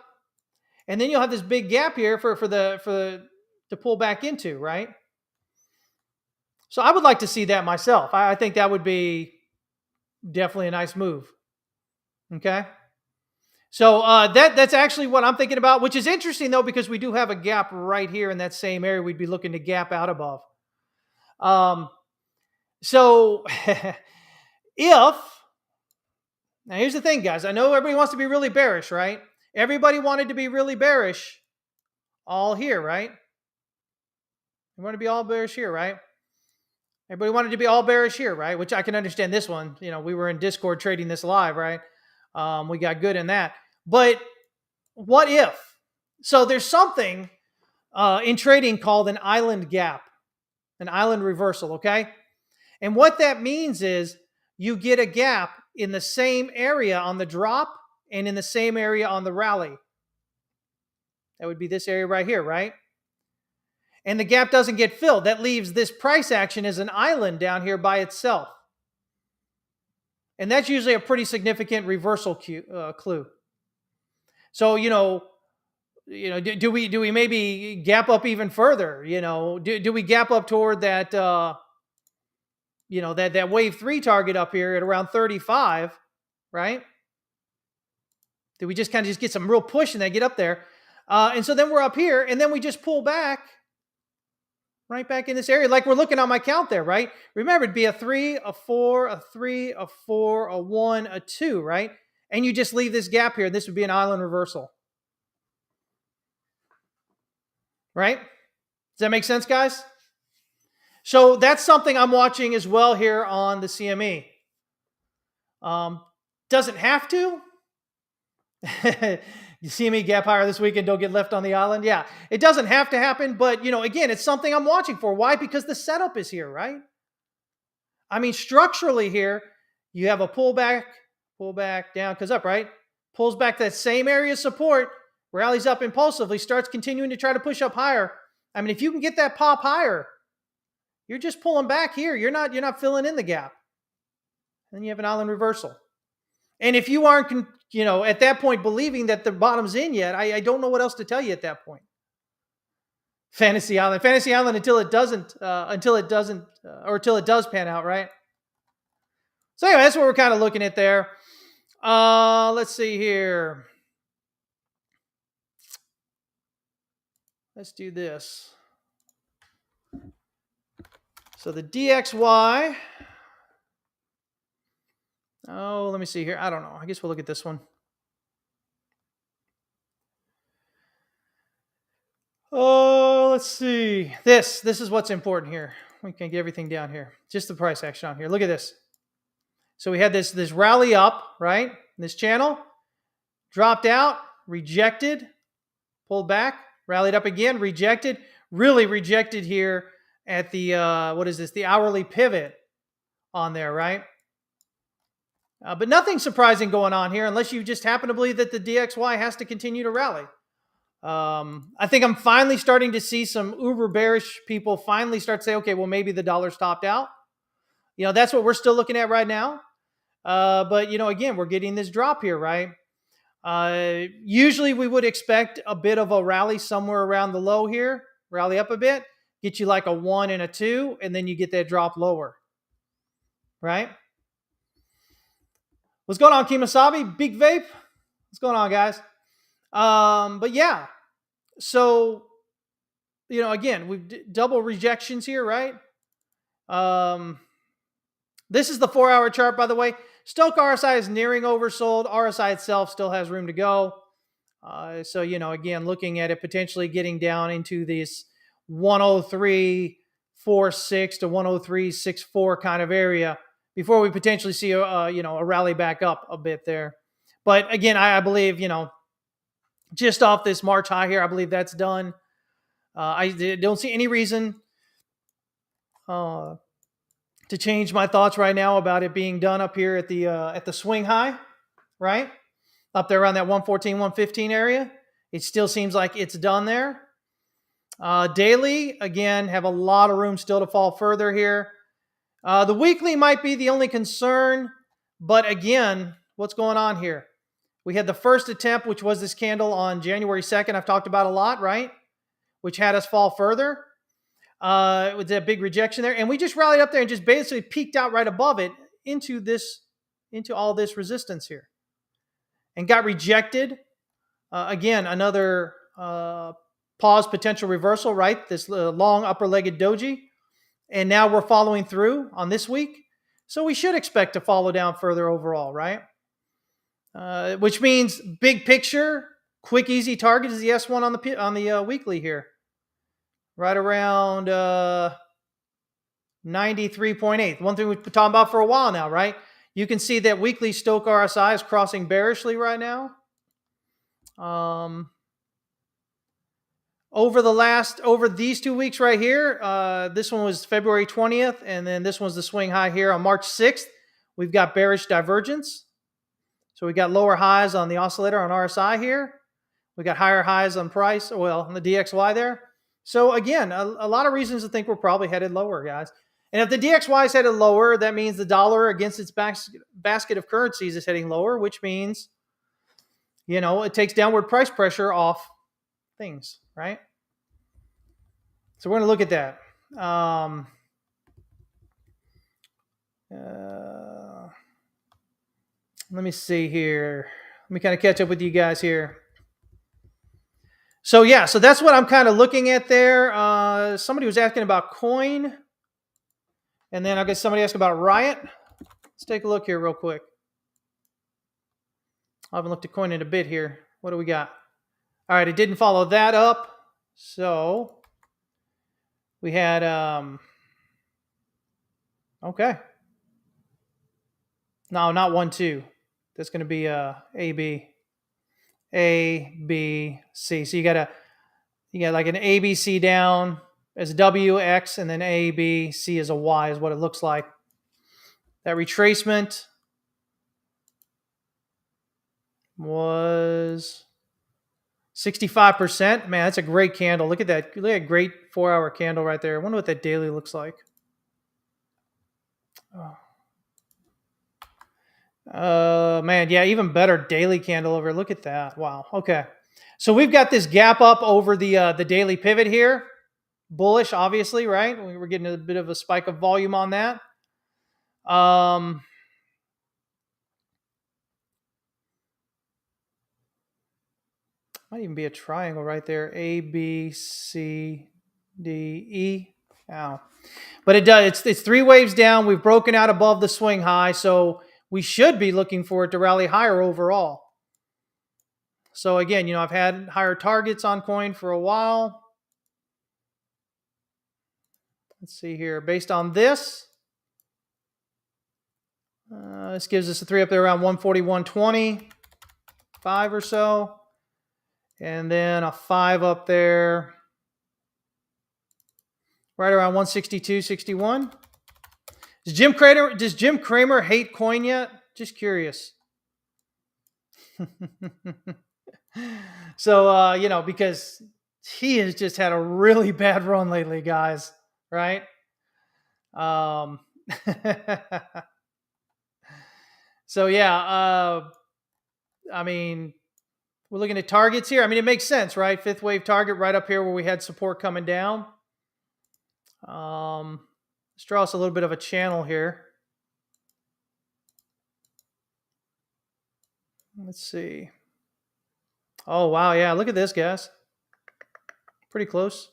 And then you'll have this big gap here for to pull back into, right? So I would like to see that myself. I think that would be definitely a nice move. Okay. So that's actually what I'm thinking about, which is interesting though, because we do have a gap right here in that same area. We'd be looking to gap out above. So now here's the thing, guys. I know everybody wants to be really bearish, right? Everybody wanted to be really bearish all here, right? You want to be all bearish here, right? Everybody wanted to be all bearish here, right? Which I can understand this one. We were in Discord trading this live, right? We got good in that. But what if? So there's something in trading called an island gap, an island reversal, okay? And what that means is you get a gap in the same area on the drop and in the same area on the rally. That would be this area right here, right? And the gap doesn't get filled. That leaves this price action as an island down here by itself. And that's usually a pretty significant reversal clue. So, do we maybe gap up even further? Do we gap up toward that, that wave 3 target up here at around 35, right? Do we just kind of just get some real push and then get up there? And so then we're up here and then we just pull back right back in this area. Like we're looking on my count there, right? Remember, it'd be a 3, a 4, a 3, a 4, a 1, a 2, right? And you just leave this gap here. This would be an island reversal. Right? Does that make sense, guys? So that's something I'm watching as well here on the CME. Doesn't have to. You see me gap higher this weekend, don't get left on the island. Yeah, it doesn't have to happen, but again, it's something I'm watching for. Why? Because the setup is here, right? I mean, structurally here, you have a pullback down, goes up, right? Pulls back that same area of support, rallies up impulsively, starts continuing to try to push up higher. I mean, if you can get that pop higher, you're just pulling back here. You're not filling in the gap. And then you have an island reversal. And if you aren't at that point, believing that the bottom's in yet. I don't know what else to tell you at that point. Fantasy Island until it doesn't, or until it does pan out, right? So anyway, that's what we're kind of looking at there. Let's see here. Let's do this. So the DXY. Oh, let me see here. I don't know. I guess we'll look at this one. Oh, let's see. This is what's important here. We can get everything down here. Just the price action on here. Look at this. So we had this rally up, right? This channel dropped out, rejected, pulled back, rallied up again, rejected, really rejected here at the what is this? The hourly pivot on there, right? But nothing surprising going on here, unless you just happen to believe that the DXY has to continue to rally. I think I'm finally starting to see some uber bearish people finally start to say, okay, well, maybe the dollar's topped out. That's what we're still looking at right now. But, again, we're getting this drop here, right? Usually we would expect a bit of a rally somewhere around the low here, rally up a bit, get you like a 1 and a 2, and then you get that drop lower, right? What's going on, Kimasabi? Big Vape? What's going on, guys? But yeah, so, again, we've double rejections here, right? This is the 4-hour chart, by the way. Stochc RSI is nearing oversold. RSI itself still has room to go. So, again, looking at it potentially getting down into this 103.46 to 103.64 kind of area before we potentially see a rally back up a bit there. But again, I believe, just off this March high here, I believe that's done. I don't see any reason to change my thoughts right now about it being done up here at the swing high, right? Up there around that 114, 115 area. It still seems like it's done there. Daily, again, have a lot of room still to fall further here. The weekly might be the only concern, but again, what's going on here? We had the first attempt, which was this candle on January 2nd. I've talked about a lot, right? Which had us fall further. It was that big rejection there. And we just rallied up there and just basically peaked out right above it into all this resistance here. And got rejected. Again, another pause potential reversal, right? This long upper-legged doji. And now we're following through on this week. So we should expect to follow down further overall, right? Which means big picture, quick, easy target is the S1 on the weekly here. Right around 93.8. One thing we've been talking about for a while now, right? You can see that weekly Stochc RSI is crossing bearishly right now. Over these 2 weeks right here, this one was February 20th, and then this one's the swing high here on March 6th. We've got bearish divergence. So we got lower highs on the oscillator on RSI here. We got higher highs on price, on the DXY there. So again, a lot of reasons to think we're probably headed lower, guys. And if the DXY is headed lower, that means the dollar against its basket of currencies is heading lower, which means, it takes downward price pressure off things, right? So we're going to look at that. Let me see here. Let me kind of catch up with you guys here. So yeah, so that's what I'm kind of looking at there. Somebody was asking about coin. And then I guess somebody asked about Riot. Let's take a look here real quick. I haven't looked at coin in a bit here. What do we got? All right, it didn't follow that up. So we had, okay. No, not 1, 2. That's going to be A, B, C. So you got like an A, B, C down as a W, X, and then A, B, C as a Y is what it looks like. That retracement was 65%. Man, that's a great candle. Look at that. Look at that great 4-hour candle right there. I wonder what that daily looks like. Oh. Man, yeah, even better daily candle over. Look at that. Wow. Okay. So we've got this gap up over the daily pivot here. Bullish, obviously, right? We're getting a bit of a spike of volume on that. Might even be a triangle right there. A, B, C, D, E. Ow. But it does. It's three waves down. We've broken out above the swing high, so we should be looking for it to rally higher overall. So again, I've had higher targets on coin for a while. Let's see here. Based on this, this gives us a three up there around 141.20, 5 or so, and then a 5 up there right around 162.61. Does Jim Cramer hate coin yet? Just curious. So because he has just had a really bad run lately, guys, right? So yeah, I mean, we're looking at targets here. I mean, it makes sense, right? Fifth wave target right up here where we had support coming down. Let's draw us a little bit of a channel here. Let's see. Oh, wow. Yeah, look at this, guys. Pretty close.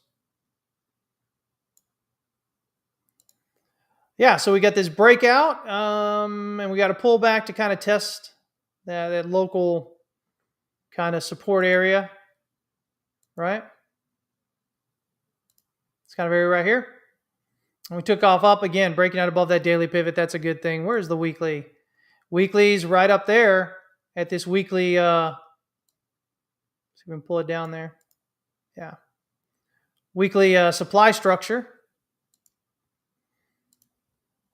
Yeah, so we got this breakout, and we got to pull back to kind of test that local kind of support area, right? It's kind of area right here. And we took off up again, breaking out above that daily pivot. That's a good thing. Where's the weekly? Weekly's right up there at this weekly. See if we can pull it down there. Yeah. Weekly supply structure.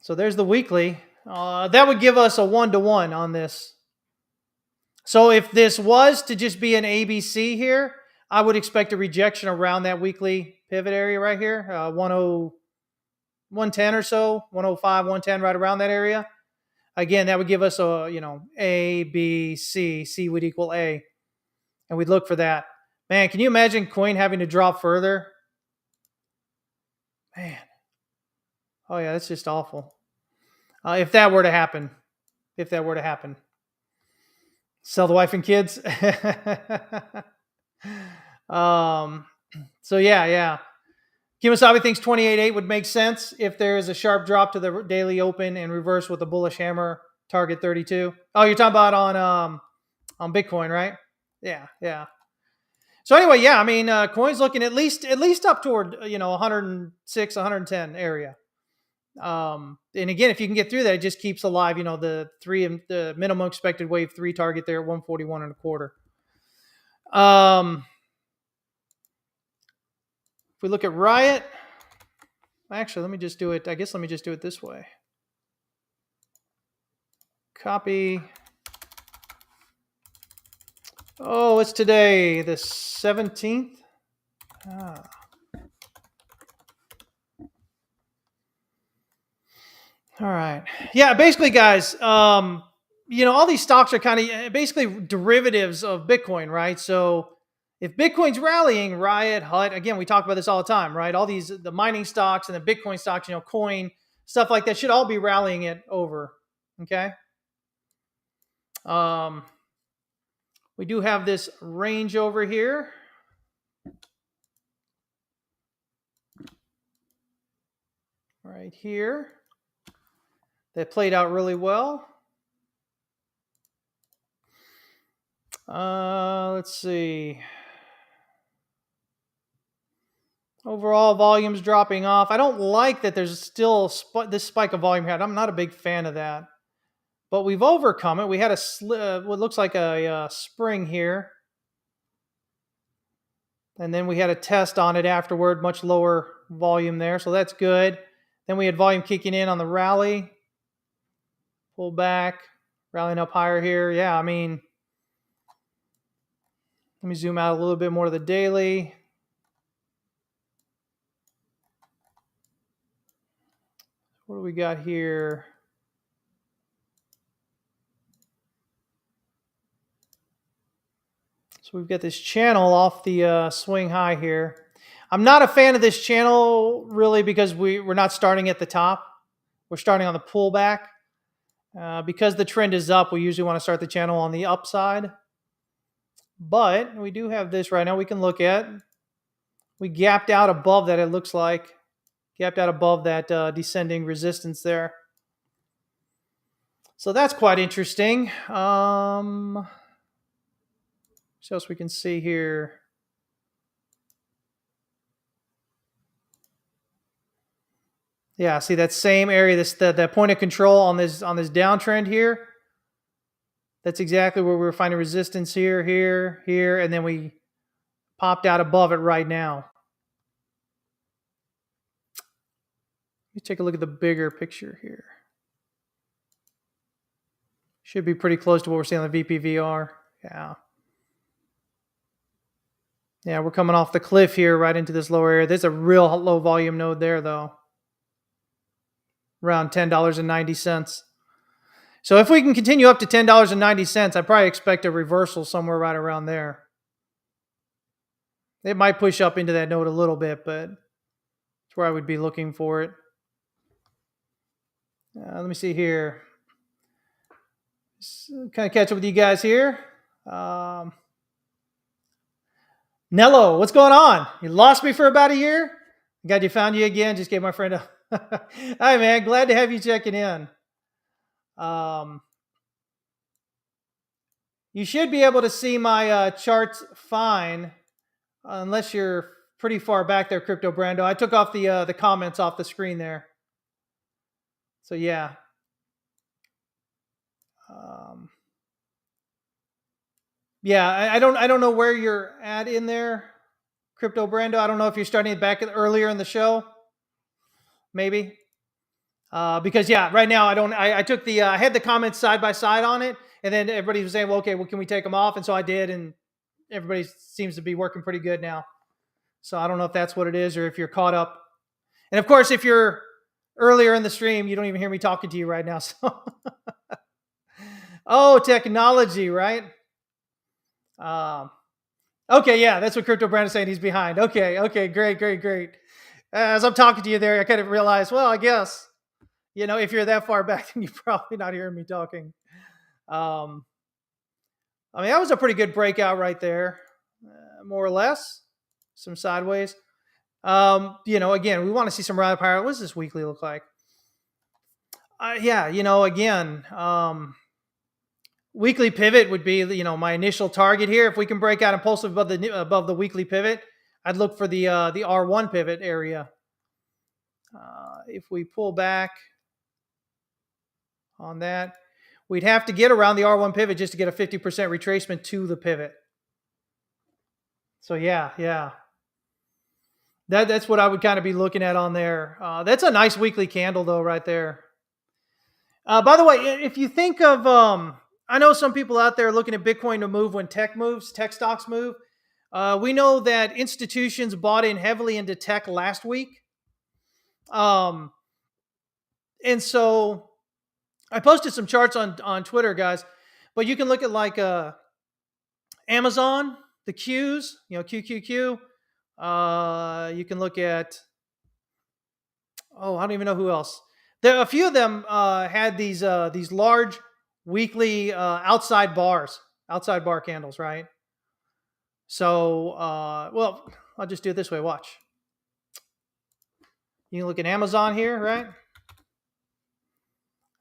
So there's the weekly. That would give us a 1-to-1 on this. So if this was to just be an ABC here, I would expect a rejection around that weekly pivot area right here, 110 or so, 105, 110, right around that area. Again, that would give us A, B, C. C would equal A. And we'd look for that. Man, can you imagine coin having to drop further? Man. Oh, yeah, that's just awful. If that were to happen. Sell the wife and kids. So yeah. Kimasabi thinks 28.8 would make sense if there is a sharp drop to the daily open and reverse with a bullish hammer, target 32. Oh, you're talking about on Bitcoin, right? Yeah. So anyway, yeah, I mean, coin's looking at least up toward 106, 110 area. And again, if you can get through that, it just keeps alive, the minimum expected wave 3 target there at 141.25. If we look at Riot, actually, let me just do it this way. Copy. Oh, it's today, the 17th. All right. Yeah, basically, guys, all these stocks are kind of basically derivatives of Bitcoin, right? So if Bitcoin's rallying, Riot, HUT, again, we talk about this all the time, right? All these, the mining stocks and the Bitcoin stocks, coin, stuff like that should all be rallying it over, okay? We do have this range over here. Right here. That played out really well. Let's see. Overall, volume's dropping off. I don't like that there's still this spike of volume here. I'm not a big fan of that. But we've overcome it. We had what looks like a spring here. And then we had a test on it afterward, much lower volume there. So that's good. Then we had volume kicking in on the rally. Pull back, rallying up higher here. Yeah, I mean, let me zoom out a little bit more to the daily. What do we got here? So we've got this channel off the swing high here. I'm not a fan of this channel really because we're not starting at the top. We're starting on the pullback. Because the trend is up, we usually want to start the channel on the upside. But we do have this right now we can look at. We gapped out above that, it looks like. Gapped out above that descending resistance there. So that's quite interesting. What else we can see here? Yeah, see that same area, that point of control on this downtrend here. That's exactly where we're finding resistance here, here, and then we popped out above it right now. Let me take a look at the bigger picture here. Should be pretty close to what we're seeing on the VPVR. Yeah. Yeah, we're coming off the cliff here right into this lower area. There's a real low volume node there, though. Around $10.90. So if we can continue up to $10.90, I probably expect a reversal somewhere right around there. It might push up into that node a little bit, but that's where I would be looking for it. Let me see here. Kind of catch up with you guys here. Nello, what's going on? You lost me for about a year? Glad you found you again. Just gave my friend a... Hi, man. Glad to have you checking in. You should be able to see my charts fine, unless you're pretty far back there, Crypto Brando. I took off the comments off the screen there. So, yeah. Yeah, I don't know where you're at in there, Crypto Brando. I don't know if you're starting it back earlier in the show, maybe. Because yeah, right now I took I had the comments side by side on it, and then everybody was saying, well, okay, well, can we take them off? And so I did, and everybody seems to be working pretty good now. So I don't know if that's what it is or if you're caught up. And of course, if you're earlier in the stream, you don't even hear me talking to you right now. So, oh, technology, right? Okay, yeah, that's what Crypto Brand is saying. He's behind. Okay, great. As I'm talking to you there, I kind of realized, well, I guess, if you're that far back, then you're probably not hearing me talking. I mean, that was a pretty good breakout right there, more or less. Some sideways. Again, we want to see some rally power. What does this weekly look like? Again, weekly pivot would be, my initial target here. If we can break out impulsive above the weekly pivot, I'd look for the R1 pivot area. If we pull back on that, we'd have to get around the R1 pivot just to get a 50% retracement to the pivot. So yeah. That's what I would kind of be looking at on there. That's a nice weekly candle though, right there. By the way, if you think of, I know some people out there looking at Bitcoin to move when tech stocks move. We know that institutions bought in heavily into tech last week. And so I posted some charts on Twitter, guys, but you can look at like Amazon, the Qs, QQQ. You can look at, I don't even know who else. There, a few of them had these large weekly outside bar candles, right? So, well, I'll just do it this way. Watch. You can look at Amazon here, right?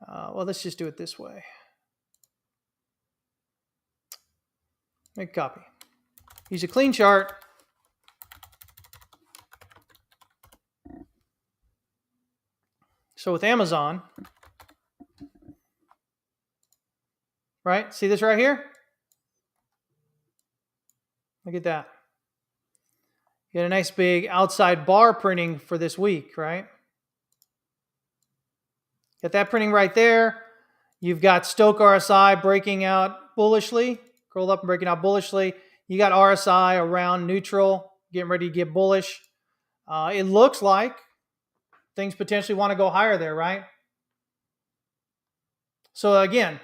Well, let's just do it this way. Make a copy. Use a clean chart. So with Amazon, right? See this right here? Look at that. You got a nice big outside bar printing for this week, right? Got that printing right there. You've got Stochk RSI breaking out bullishly, curled up and breaking out bullishly. You got RSI around neutral, getting ready to get bullish. It looks like things potentially want to go higher there, right? So again,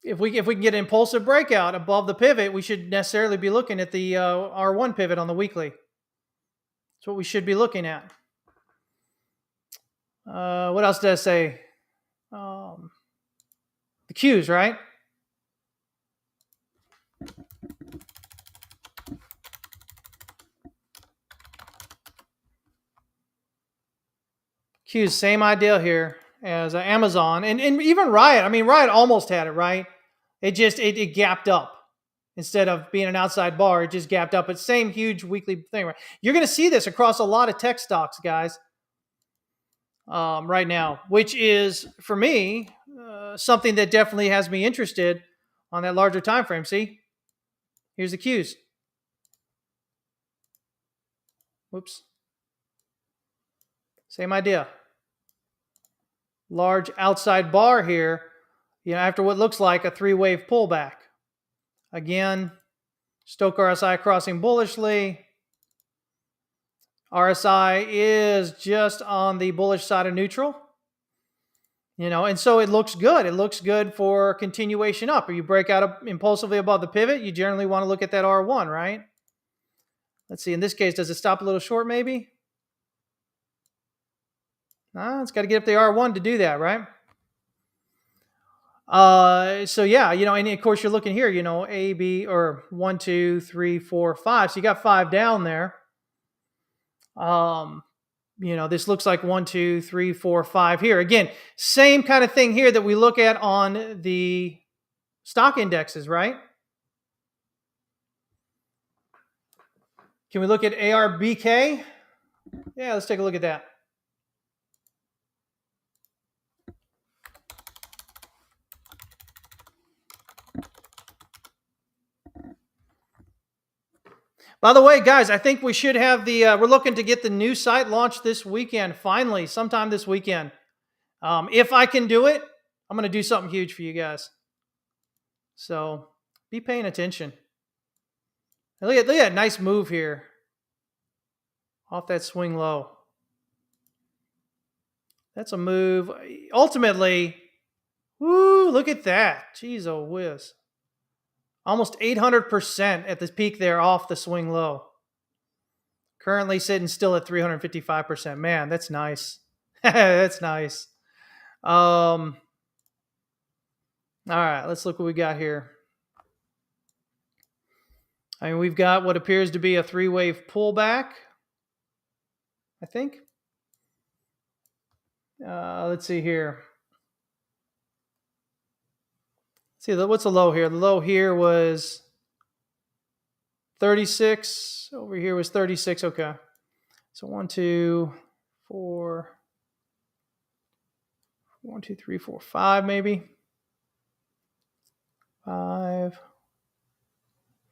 if we can get an impulsive breakout above the pivot, we should necessarily be looking at the R1 pivot on the weekly. That's what we should be looking at. What else did I say? The Qs, right? Qs, same idea here as Amazon and even Riot. I mean, Riot almost had it, right? It gapped up. Instead of being an outside bar, it just gapped up. It's same huge weekly thing, right? You're going to see this across a lot of tech stocks, guys, right now, which is, for me, something that definitely has me interested on that larger time frame. See? Here's the Qs. Whoops. Same idea. Large outside bar here, after what looks like a three-wave pullback. Again, Stochk RSI crossing bullishly. RSI is just on the bullish side of neutral. And so it looks good. It looks good for continuation up. Or you break out impulsively above the pivot, you generally want to look at that R1, right? Let's see. In this case, does it stop a little short maybe? It's got to get up the R1 to do that, right? So yeah, and of course you're looking here, A, B, or 1, 2, 3, 4, 5. So you got 5 down there. This looks like 1, 2, 3, 4, 5 here. Again, same kind of thing here that we look at on the stock indexes, right? Can we look at ARBK? Yeah, let's take a look at that. By the way, guys, I think we should have we're looking to get the new site launched this weekend, finally, sometime this weekend. If I can do it, I'm going to do something huge for you guys. So be paying attention. Look at that nice move here off that swing low. That's a move. Ultimately, woo, look at that. Jeez, oh whiz. Almost 800% at the peak there off the swing low. Currently sitting still at 355%. Man, that's nice. That's nice. All right, let's look what we got here. I mean, we've got what appears to be a three-wave pullback, I think. Let's see here. See, what's the low here? The low here was 36. Over here was 36. Okay. So 1, 2, 4. 1, 2, 3, 4, 5 maybe. 5.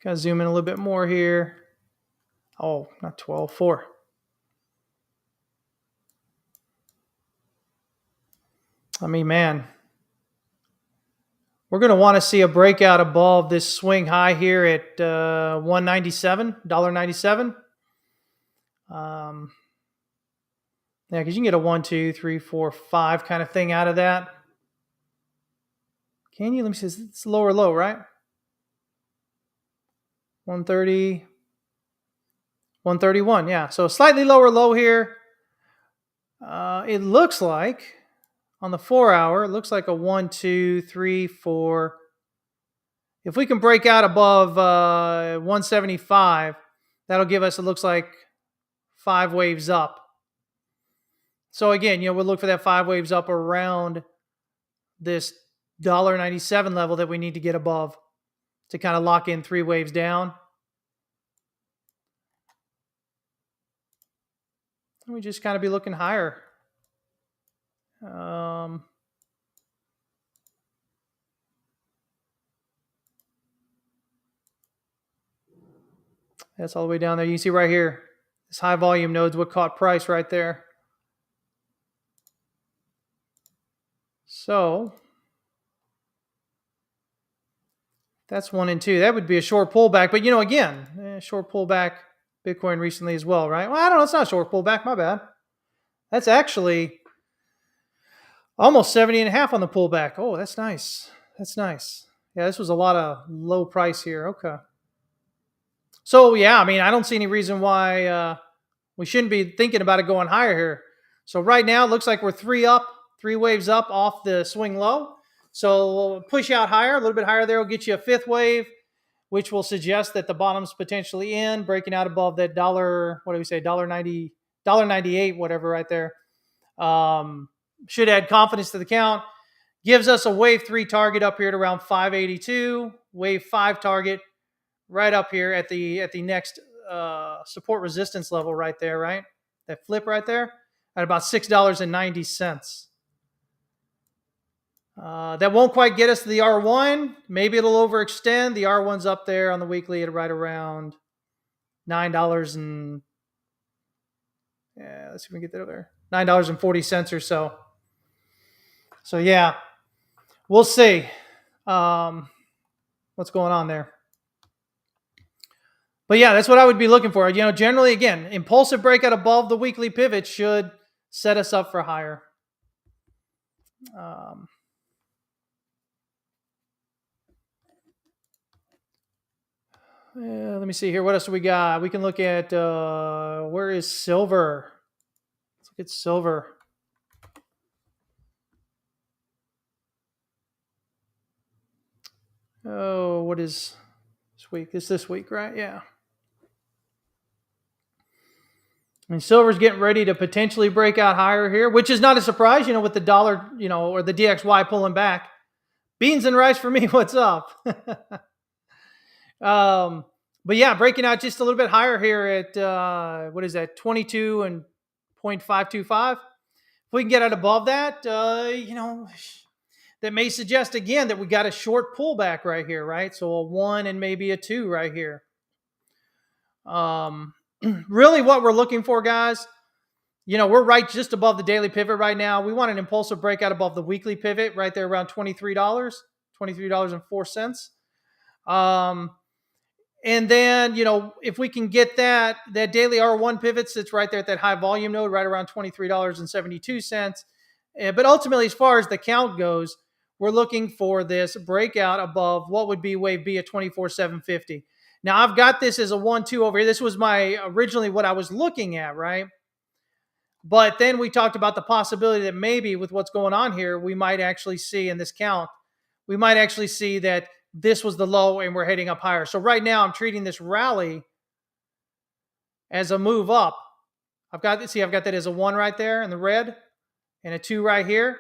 Gotta zoom in a little bit more here. Oh, not 12, 4. I mean, man, we're going to want to see a breakout above this swing high here at $1.97, $1.97. Yeah, because you can get a 1, 2, 3, 4, 5 kind of thing out of that. Can you? Let me see. It's lower low, right? 130, 131. Yeah, so slightly lower low here. It looks like on the 4 hour, it looks like a 1, 2, 3, 4. If we can break out above 175, that'll give us, it looks like, 5 waves up. So again, we'll look for that 5 waves up around this $1.97 level that we need to get above to kind of lock in 3 waves down. And we just kind of be looking higher. That's all the way down there. You can see right here, this high volume node's what caught price right there. So that's 1 and 2. That would be a short pullback. But, again, short pullback Bitcoin recently as well, right? Well, I don't know. It's not a short pullback. My bad. That's actually almost 70.5 on the pullback. Oh, that's nice. That's nice. Yeah, this was a lot of low price here. Okay. So yeah, I mean, I don't see any reason why we shouldn't be thinking about it going higher here. So right now, it looks like we're three waves up off the swing low. So we'll push out higher, a little bit higher there will get you a fifth wave, which will suggest that the bottom's potentially in, breaking out above that dollar. What do we say? $1.98, whatever, right there. Should add confidence to the count. Gives us a wave 3 target up here at around 582. Wave 5 target right up here at the next support resistance level right there, right? That flip right there at about $6.90. That won't quite get us to the R1. Maybe it'll overextend. The R1's up there on the weekly at right around $9 and let's see if we can get that over there. $9.40 or so. So yeah, we'll see what's going on there. But yeah, that's what I would be looking for. You know, generally, again, impulsive breakout above the weekly pivot should set us up for higher. Let me see here. What else do we got? We can look at where is silver? Let's look at silver. Oh, what is this week? It's this week, right? Yeah. I mean, silver's getting ready to potentially break out higher here, which is not a surprise, you know, with the dollar, you know, or the DXY pulling back. Beans and rice for me, what's up? But yeah, breaking out just a little bit higher here at, what is that, 22 and 0.525. If we can get out above that, you know, that may suggest again that we got a short pullback right here, right? So a 1 and maybe a 2 right here. Really what we're looking for, guys, you know, we're right just above the daily pivot right now. We want an impulsive breakout above the weekly pivot right there around $23, $23.04. And then, you know, if we can get that daily R1 pivot sits right there at that high volume node, right around $23.72. But ultimately, as far as the count goes, we're looking for this breakout above what would be wave B at 24,750. Now, I've got this as a 1-2 over here. This was originally what I was looking at, right? But then we talked about the possibility that maybe with what's going on here, we might actually see in this count, we might actually see that this was the low and we're heading up higher. So right now I'm treating this rally as a move up. I've got that as a 1 right there in the red and a 2 right here,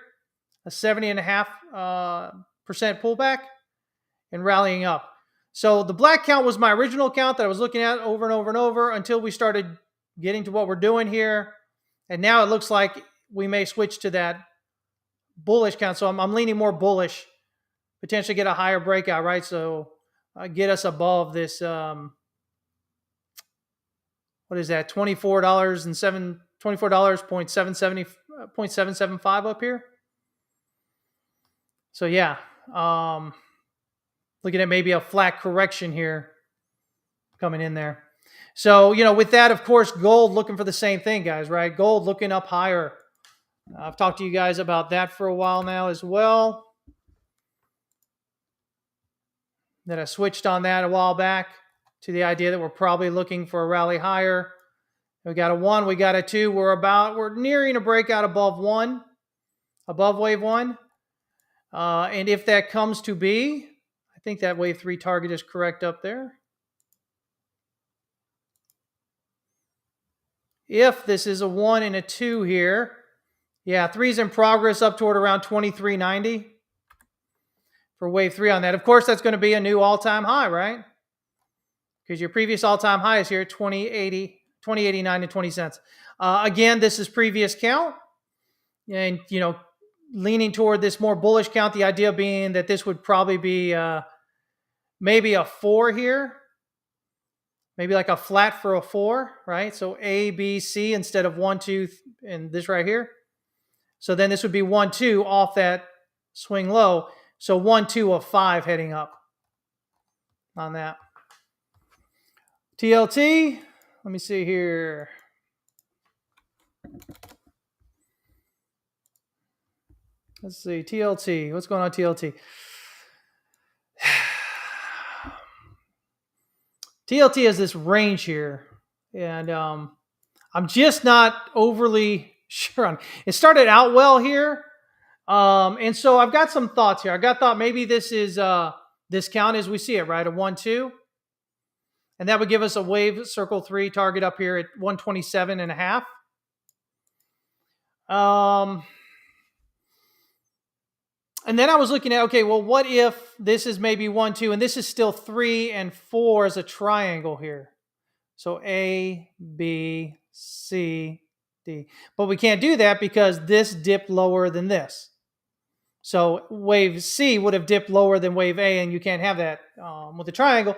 a 70.5% pullback and rallying up. So the black count was my original count that I was looking at over and over and over until we started getting to what we're doing here. And now it looks like we may switch to that bullish count. So I'm leaning more bullish, potentially get a higher breakout, right? So get us above this, what is that? $24.775 up here. So yeah, looking at maybe a flat correction here coming in there. So, you know, with that, of course, gold looking for the same thing, guys, right? Gold looking up higher. I've talked to you guys about that for a while now as well. That I switched on that a while back to the idea that we're probably looking for a rally higher. We got a 1, we got a 2. We're nearing a breakout above 1, above wave 1. And if that comes to be, I think that wave 3 target is correct up there. If this is a 1 and a 2 here, yeah, 3's in progress up toward around 23.90 for wave 3 on that. Of course, that's going to be a new all-time high, right? Because your previous all-time high is here at 20.89 and 20 cents. Again, this is previous count. And, you know, leaning toward this more bullish count, the idea being that this would probably be maybe a 4 here. Maybe like a flat for a 4, right? So A, B, C instead of 1, 2, and this right here. So then this would be 1, 2 off that swing low. So 1, 2 of 5 heading up on that. TLT, let me see here. Let's see, TLT. What's going on TLT? TLT has this range here, and I'm just not overly sure on. It started out well here, and so I've got some thoughts here. Thought maybe this is discount as we see it, right? A 1-2, and that would give us a wave circle 3 target up here at 127.5. And then I was looking at, okay, well, what if this is maybe 1-2, and this is still 3 and 4 as a triangle here? So A, B, C, D. But we can't do that because this dipped lower than this. So wave C would have dipped lower than wave A, and you can't have that with a triangle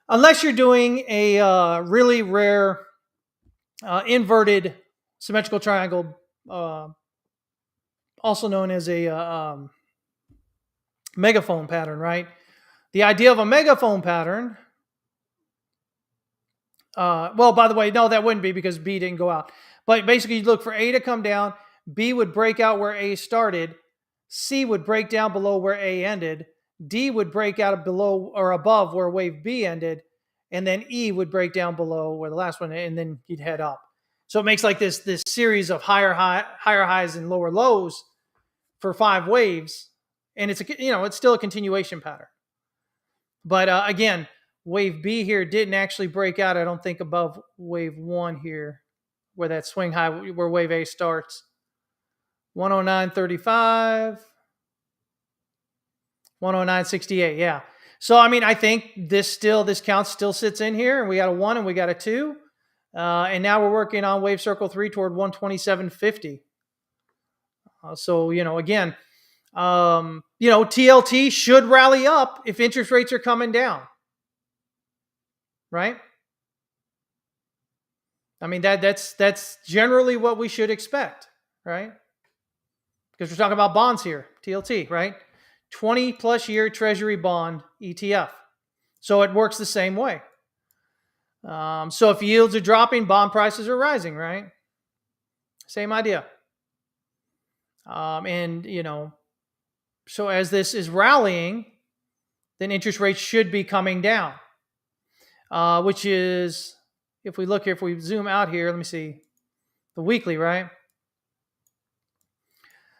unless you're doing a really rare inverted symmetrical triangle, also known as a megaphone pattern, right? The idea of a megaphone pattern, well, by the way, no, that wouldn't be because B didn't go out. But basically, you look for A to come down, B would break out where A started, C would break down below where A ended, D would break out below or above where wave B ended, and then E would break down below where the last one, and then you'd head up. So it makes like this series of higher highs and lower lows for 5 waves, and it's still a continuation pattern. But again, wave B here didn't actually break out, I don't think, above wave 1 here, where that swing high, where wave A starts. 109.35, 109.68, yeah. So, I mean, I think this count still sits in here, and we got a 1 and we got a 2. And now we're working on wave circle 3 toward 127.50. So, again, TLT should rally up if interest rates are coming down, right? I mean, that's generally what we should expect, right? Because we're talking about bonds here, TLT, right? 20 plus year Treasury bond ETF. So it works the same way. So if yields are dropping, bond prices are rising, right? Same idea. So as this is rallying, then interest rates should be coming down, which is, if we zoom out here, let me see, the weekly, right?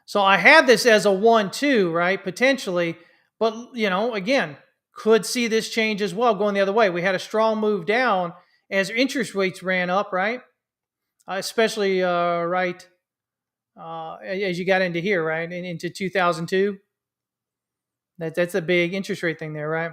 So I had this as a 1-2, right? Potentially, but, again, could see this change as well going the other way. We had a strong move down as interest rates ran up, right? Especially as you got into here, right? And into 2002. That's a big interest rate thing there, right?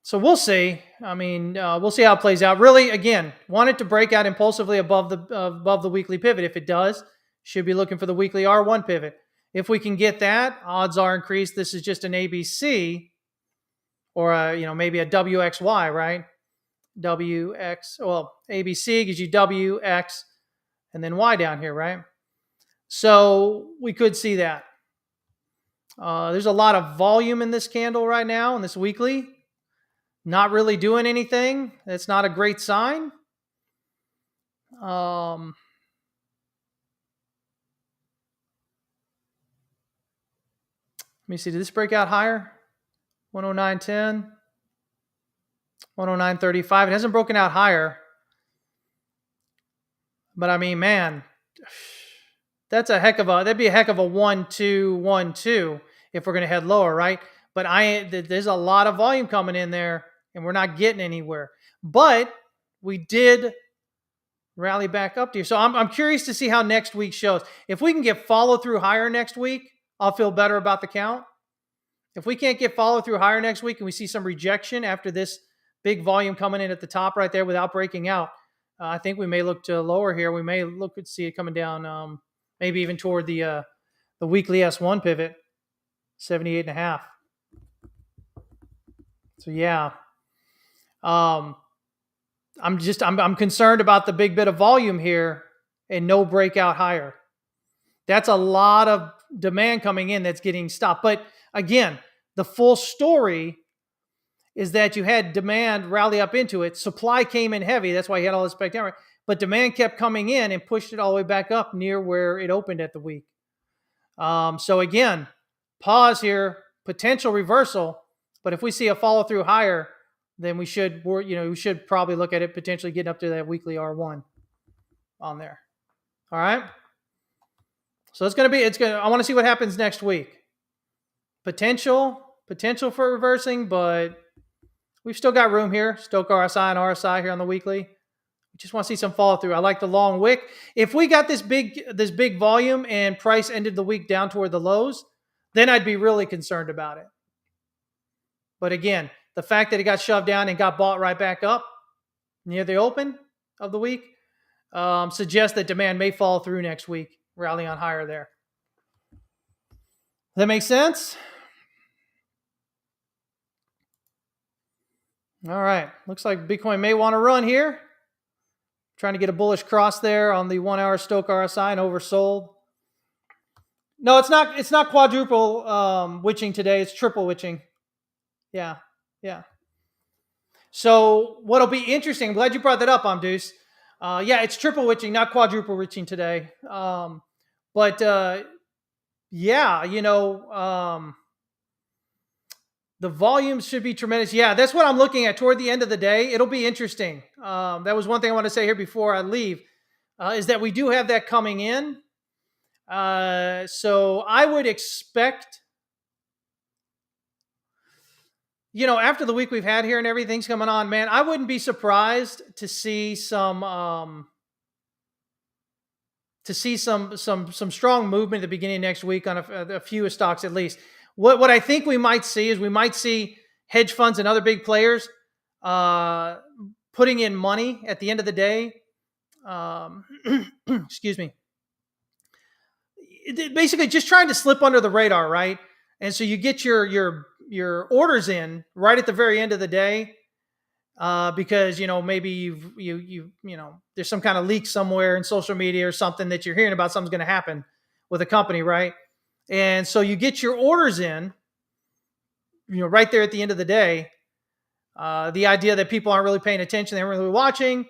So we'll see. I mean, we'll see how it plays out. Really, again, want it to break out impulsively above the weekly pivot. If it does, should be looking for the weekly R1 pivot. If we can get that, odds are increased. This is just an ABC or maybe a WXY, right? WX, well, ABC gives you WX and then Y down here, right? So we could see that. There's a lot of volume in this candle right now, in this weekly. Not really doing anything. That's not a great sign. Let me see. Did this break out higher? 109.10, 109.35. It hasn't broken out higher. But I mean, man, that'd be a heck of a 1-2, 1-2 if we're going to head lower, right? But there's a lot of volume coming in there, and we're not getting anywhere. But we did rally back up to here. So I'm curious to see how next week shows. If we can get follow through higher next week, I'll feel better about the count. If we can't get follow through higher next week and we see some rejection after this big volume coming in at the top right there without breaking out, I think we may look to lower here. We may look to see it coming down, maybe even toward the weekly S1 pivot, 78.5. So yeah, I'm concerned about the big bit of volume here and no breakout higher. That's a lot of demand coming in that's getting stopped. But again, the full story is that you had demand rally up into it. Supply came in heavy. That's why you had all this spectacular. But demand kept coming in and pushed it all the way back up near where it opened at the week. So again, pause here, potential reversal. But if we see a follow through higher, then we should probably look at it potentially getting up to that weekly R1 on there. All right. So I want to see what happens next week. Potential for reversing, but we've still got room here. Stochc RSI and RSI here on the weekly. We just want to see some follow through. I like the long wick. If we got this big volume and price ended the week down toward the lows, then I'd be really concerned about it. But again, the fact that it got shoved down and got bought right back up near the open of the week suggests that demand may fall through next week, rally on higher there. Does that make sense? All right. Looks like Bitcoin may want to run here. Trying to get a bullish cross there on the 1 hour Stochc RSI and oversold. No, it's not quadruple witching today. It's triple witching. Yeah. So what'll be interesting, I'm glad you brought that up, Amdus. Yeah, it's triple witching, not quadruple witching today. The volumes should be tremendous. Yeah, that's what I'm looking at toward the end of the day. It'll be interesting. That was one thing I want to say here before I leave, is that we do have that coming in. So I would expect, after the week we've had here and everything's coming on, man, I wouldn't be surprised to see some strong movement at the beginning of next week on a few stocks at least. What I think we might see is hedge funds and other big players putting in money at the end of the day. Excuse me. Basically, just trying to slip under the radar, right? And so you get your orders in right at the very end of the day, because maybe there's some kind of leak somewhere in social media or something that you're hearing about something's going to happen with a company, right? And so you get your orders in, right there at the end of the day. The idea that people aren't really paying attention, they aren't really watching.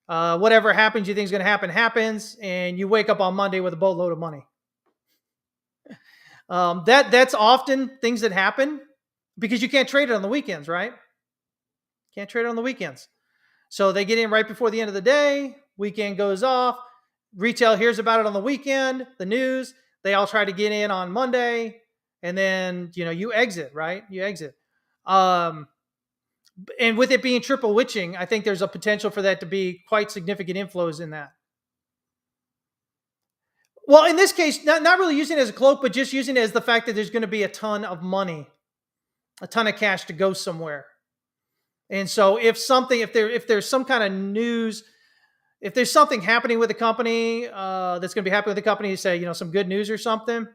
Whatever happens, you think is going to happen, happens, and you wake up on Monday with a boatload of money. That's often things that happen because you can't trade it on the weekends, right? Can't trade it on the weekends. So they get in right before the end of the day. Weekend goes off. Retail hears about it on the weekend, the news. They all try to get in on Monday, and then, you exit, right? You exit. And with it being triple witching, I think there's a potential for that to be quite significant inflows in that. Well, in this case, not really using it as a cloak, but just using it as the fact that there's going to be a ton of money, a ton of cash to go somewhere. And so if there's some kind of news, if there's something happening with the company that's going to be happening with the company, say, some good news or something,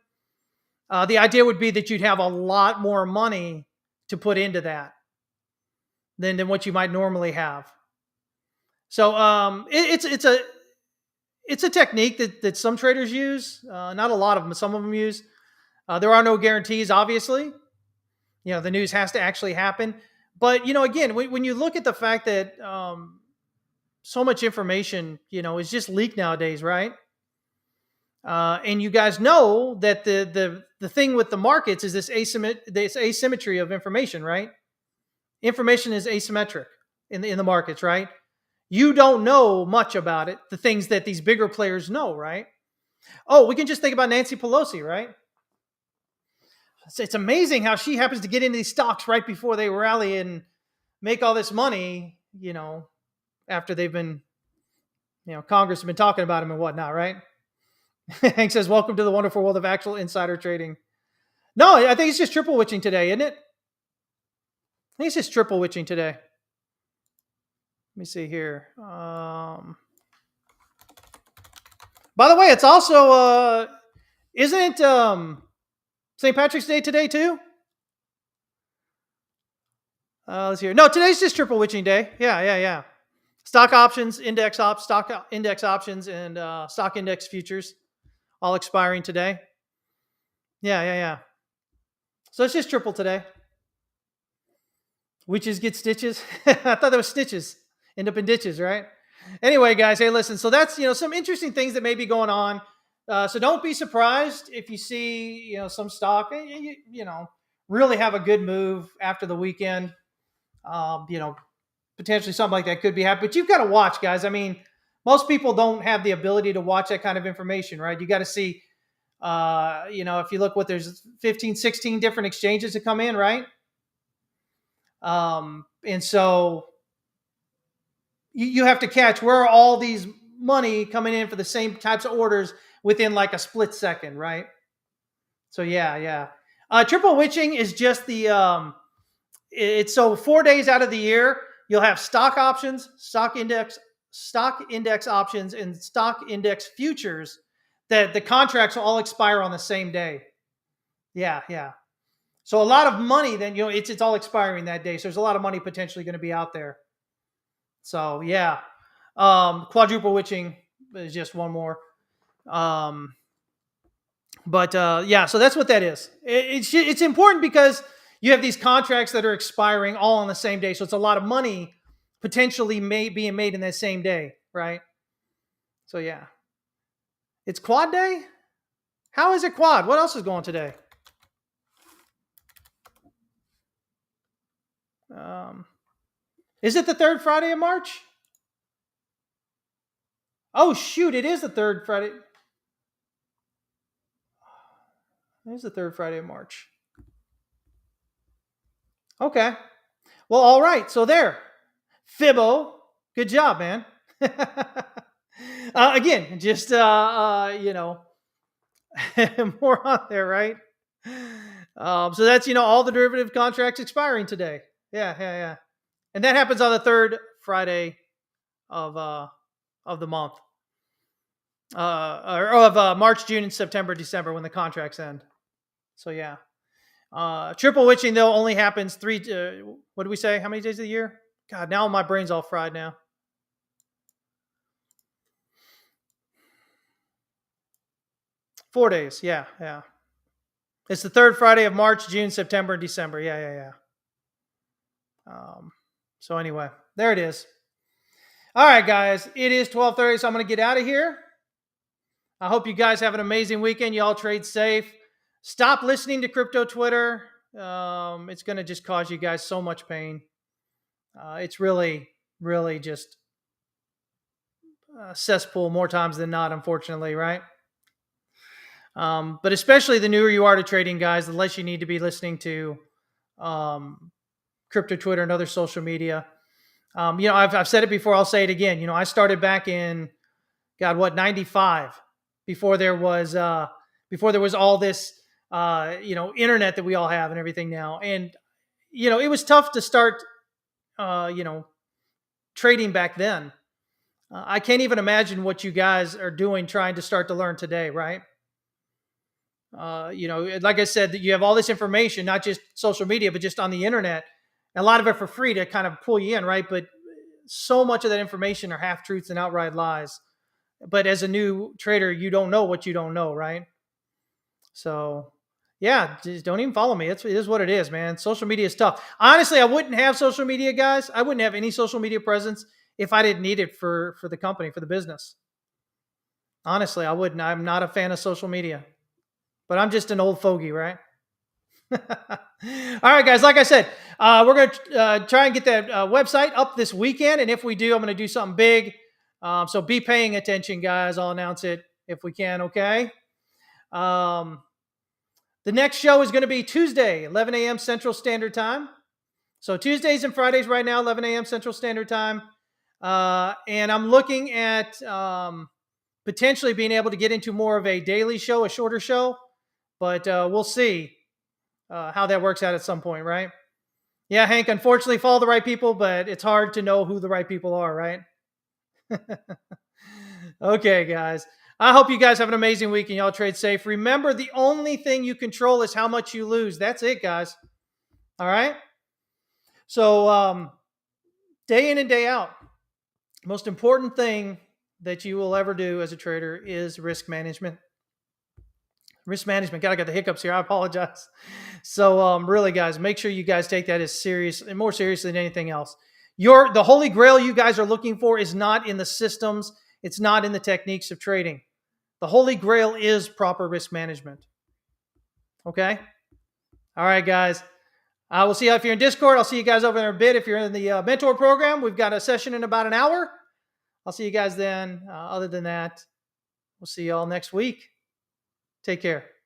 the idea would be that you'd have a lot more money to put into that than what you might normally have. So it's a technique that some traders use, not a lot of them, some of them use. There are no guarantees, obviously. The news has to actually happen. But, again, when you look at the fact that so much information, is just leaked nowadays, right? And you guys know that the thing with the markets is this asymmetry of information, right? Information is asymmetric in the markets, right? You don't know much about it, the things that these bigger players know, right? Oh, we can just think about Nancy Pelosi, right? It's amazing how she happens to get into these stocks right before they rally and make all this money, after they've been, Congress has been talking about them and whatnot, right? Hank says, welcome to the wonderful world of actual insider trading. No, I think it's just triple witching today, isn't it? I think it's just triple witching today. Let me see here. By the way, it's also, isn't it St. Patrick's Day today too? Let's see here. No, today's just triple witching day. Yeah. Stock options, stock index options, and stock index futures all expiring today. Yeah. So it's just triple today. Witches get stitches. I thought that was stitches. End up in ditches, right? Anyway, guys, hey, listen. So that's, some interesting things that may be going on. So don't be surprised if you see, some stock, really have a good move after the weekend. Potentially something like that could be happening. But you've got to watch, guys. I mean, most people don't have the ability to watch that kind of information, right? You got to see, if you look there's 15, 16 different exchanges that come in, right? And so you have to catch where are all these money coming in for the same types of orders within like a split second, right? So yeah. Triple witching is just it's so 4 days out of the year, you'll have stock options, stock index options, and stock index futures that the contracts will all expire on the same day. Yeah. So a lot of money then, it's all expiring that day. So there's a lot of money potentially going to be out there. So yeah. Quadruple witching is just one more. So that's what that is. It's important because you have these contracts that are expiring all on the same day. So it's a lot of money potentially being made in that same day, right? So yeah. It's quad day? How is it quad? What else is going today? Is it the third Friday of March? Oh, shoot. It is the third Friday. It is the third Friday of March. Okay. Well, all right. So there. Fibbo. Good job, man. Again, just, more on there, right? So that's, all the derivative contracts expiring today. Yeah. And that happens on the third Friday of the month. Of March, June, and September, December, when the contracts end. So yeah. Triple witching though only happens what do we say? How many days of the year? God, now my brain's all fried now. 4 days. Yeah. It's the third Friday of March, June, September, and December. Yeah. So anyway, there it is. All right, guys. It is 12:30, so I'm going to get out of here. I hope you guys have an amazing weekend. You all trade safe. Stop listening to crypto Twitter. It's going to just cause you guys so much pain. It's really, really just a cesspool more times than not, unfortunately, right? But especially the newer you are to trading, guys, the less you need to be listening to crypto Twitter and other social media. I've said it before. I'll say it again. I started back in, 95, before there was all this, internet that we all have and everything now. And, it was tough to start, trading back then. I can't even imagine what you guys are doing trying to start to learn today, right? Like I said, that you have all this information, not just social media, but just on the internet. A lot of it for free to kind of pull you in, right? But so much of that information are half truths and outright lies. But as a new trader, you don't know what you don't know, right? So yeah, just don't even follow me. It is what it is, man. Social media is tough. Honestly, I wouldn't have social media, guys. I wouldn't have any social media presence if I didn't need it for the company, for the business. Honestly, I wouldn't. I'm not a fan of social media, but I'm just an old fogey, right? All right, guys. Like I said, we're going to try and get that website up this weekend. And if we do, I'm going to do something big. So be paying attention, guys. I'll announce it if we can, okay? The next show is going to be Tuesday, 11 a.m. Central Standard Time. So Tuesdays and Fridays right now, 11 a.m. Central Standard Time. And I'm looking at potentially being able to get into more of a daily show, a shorter show. But we'll see how that works out at some point, right? Yeah, Hank, unfortunately, follow the right people, but it's hard to know who the right people are, right? Okay, guys. I hope you guys have an amazing week and y'all trade safe. Remember, the only thing you control is how much you lose. That's it, guys. All right? So, day in and day out, most important thing that you will ever do as a trader is risk management. Risk management. God, I got the hiccups here. I apologize. So, really, guys, make sure you guys take that as serious and more seriously than anything else. The holy grail you guys are looking for is not in the systems. It's not in the techniques of trading. The holy grail is proper risk management. Okay? All right, guys. We'll see you if you're in Discord. I'll see you guys over there in a bit. If you're in the mentor program, we've got a session in about an hour. I'll see you guys then. Other than that, we'll see you all next week. Take care.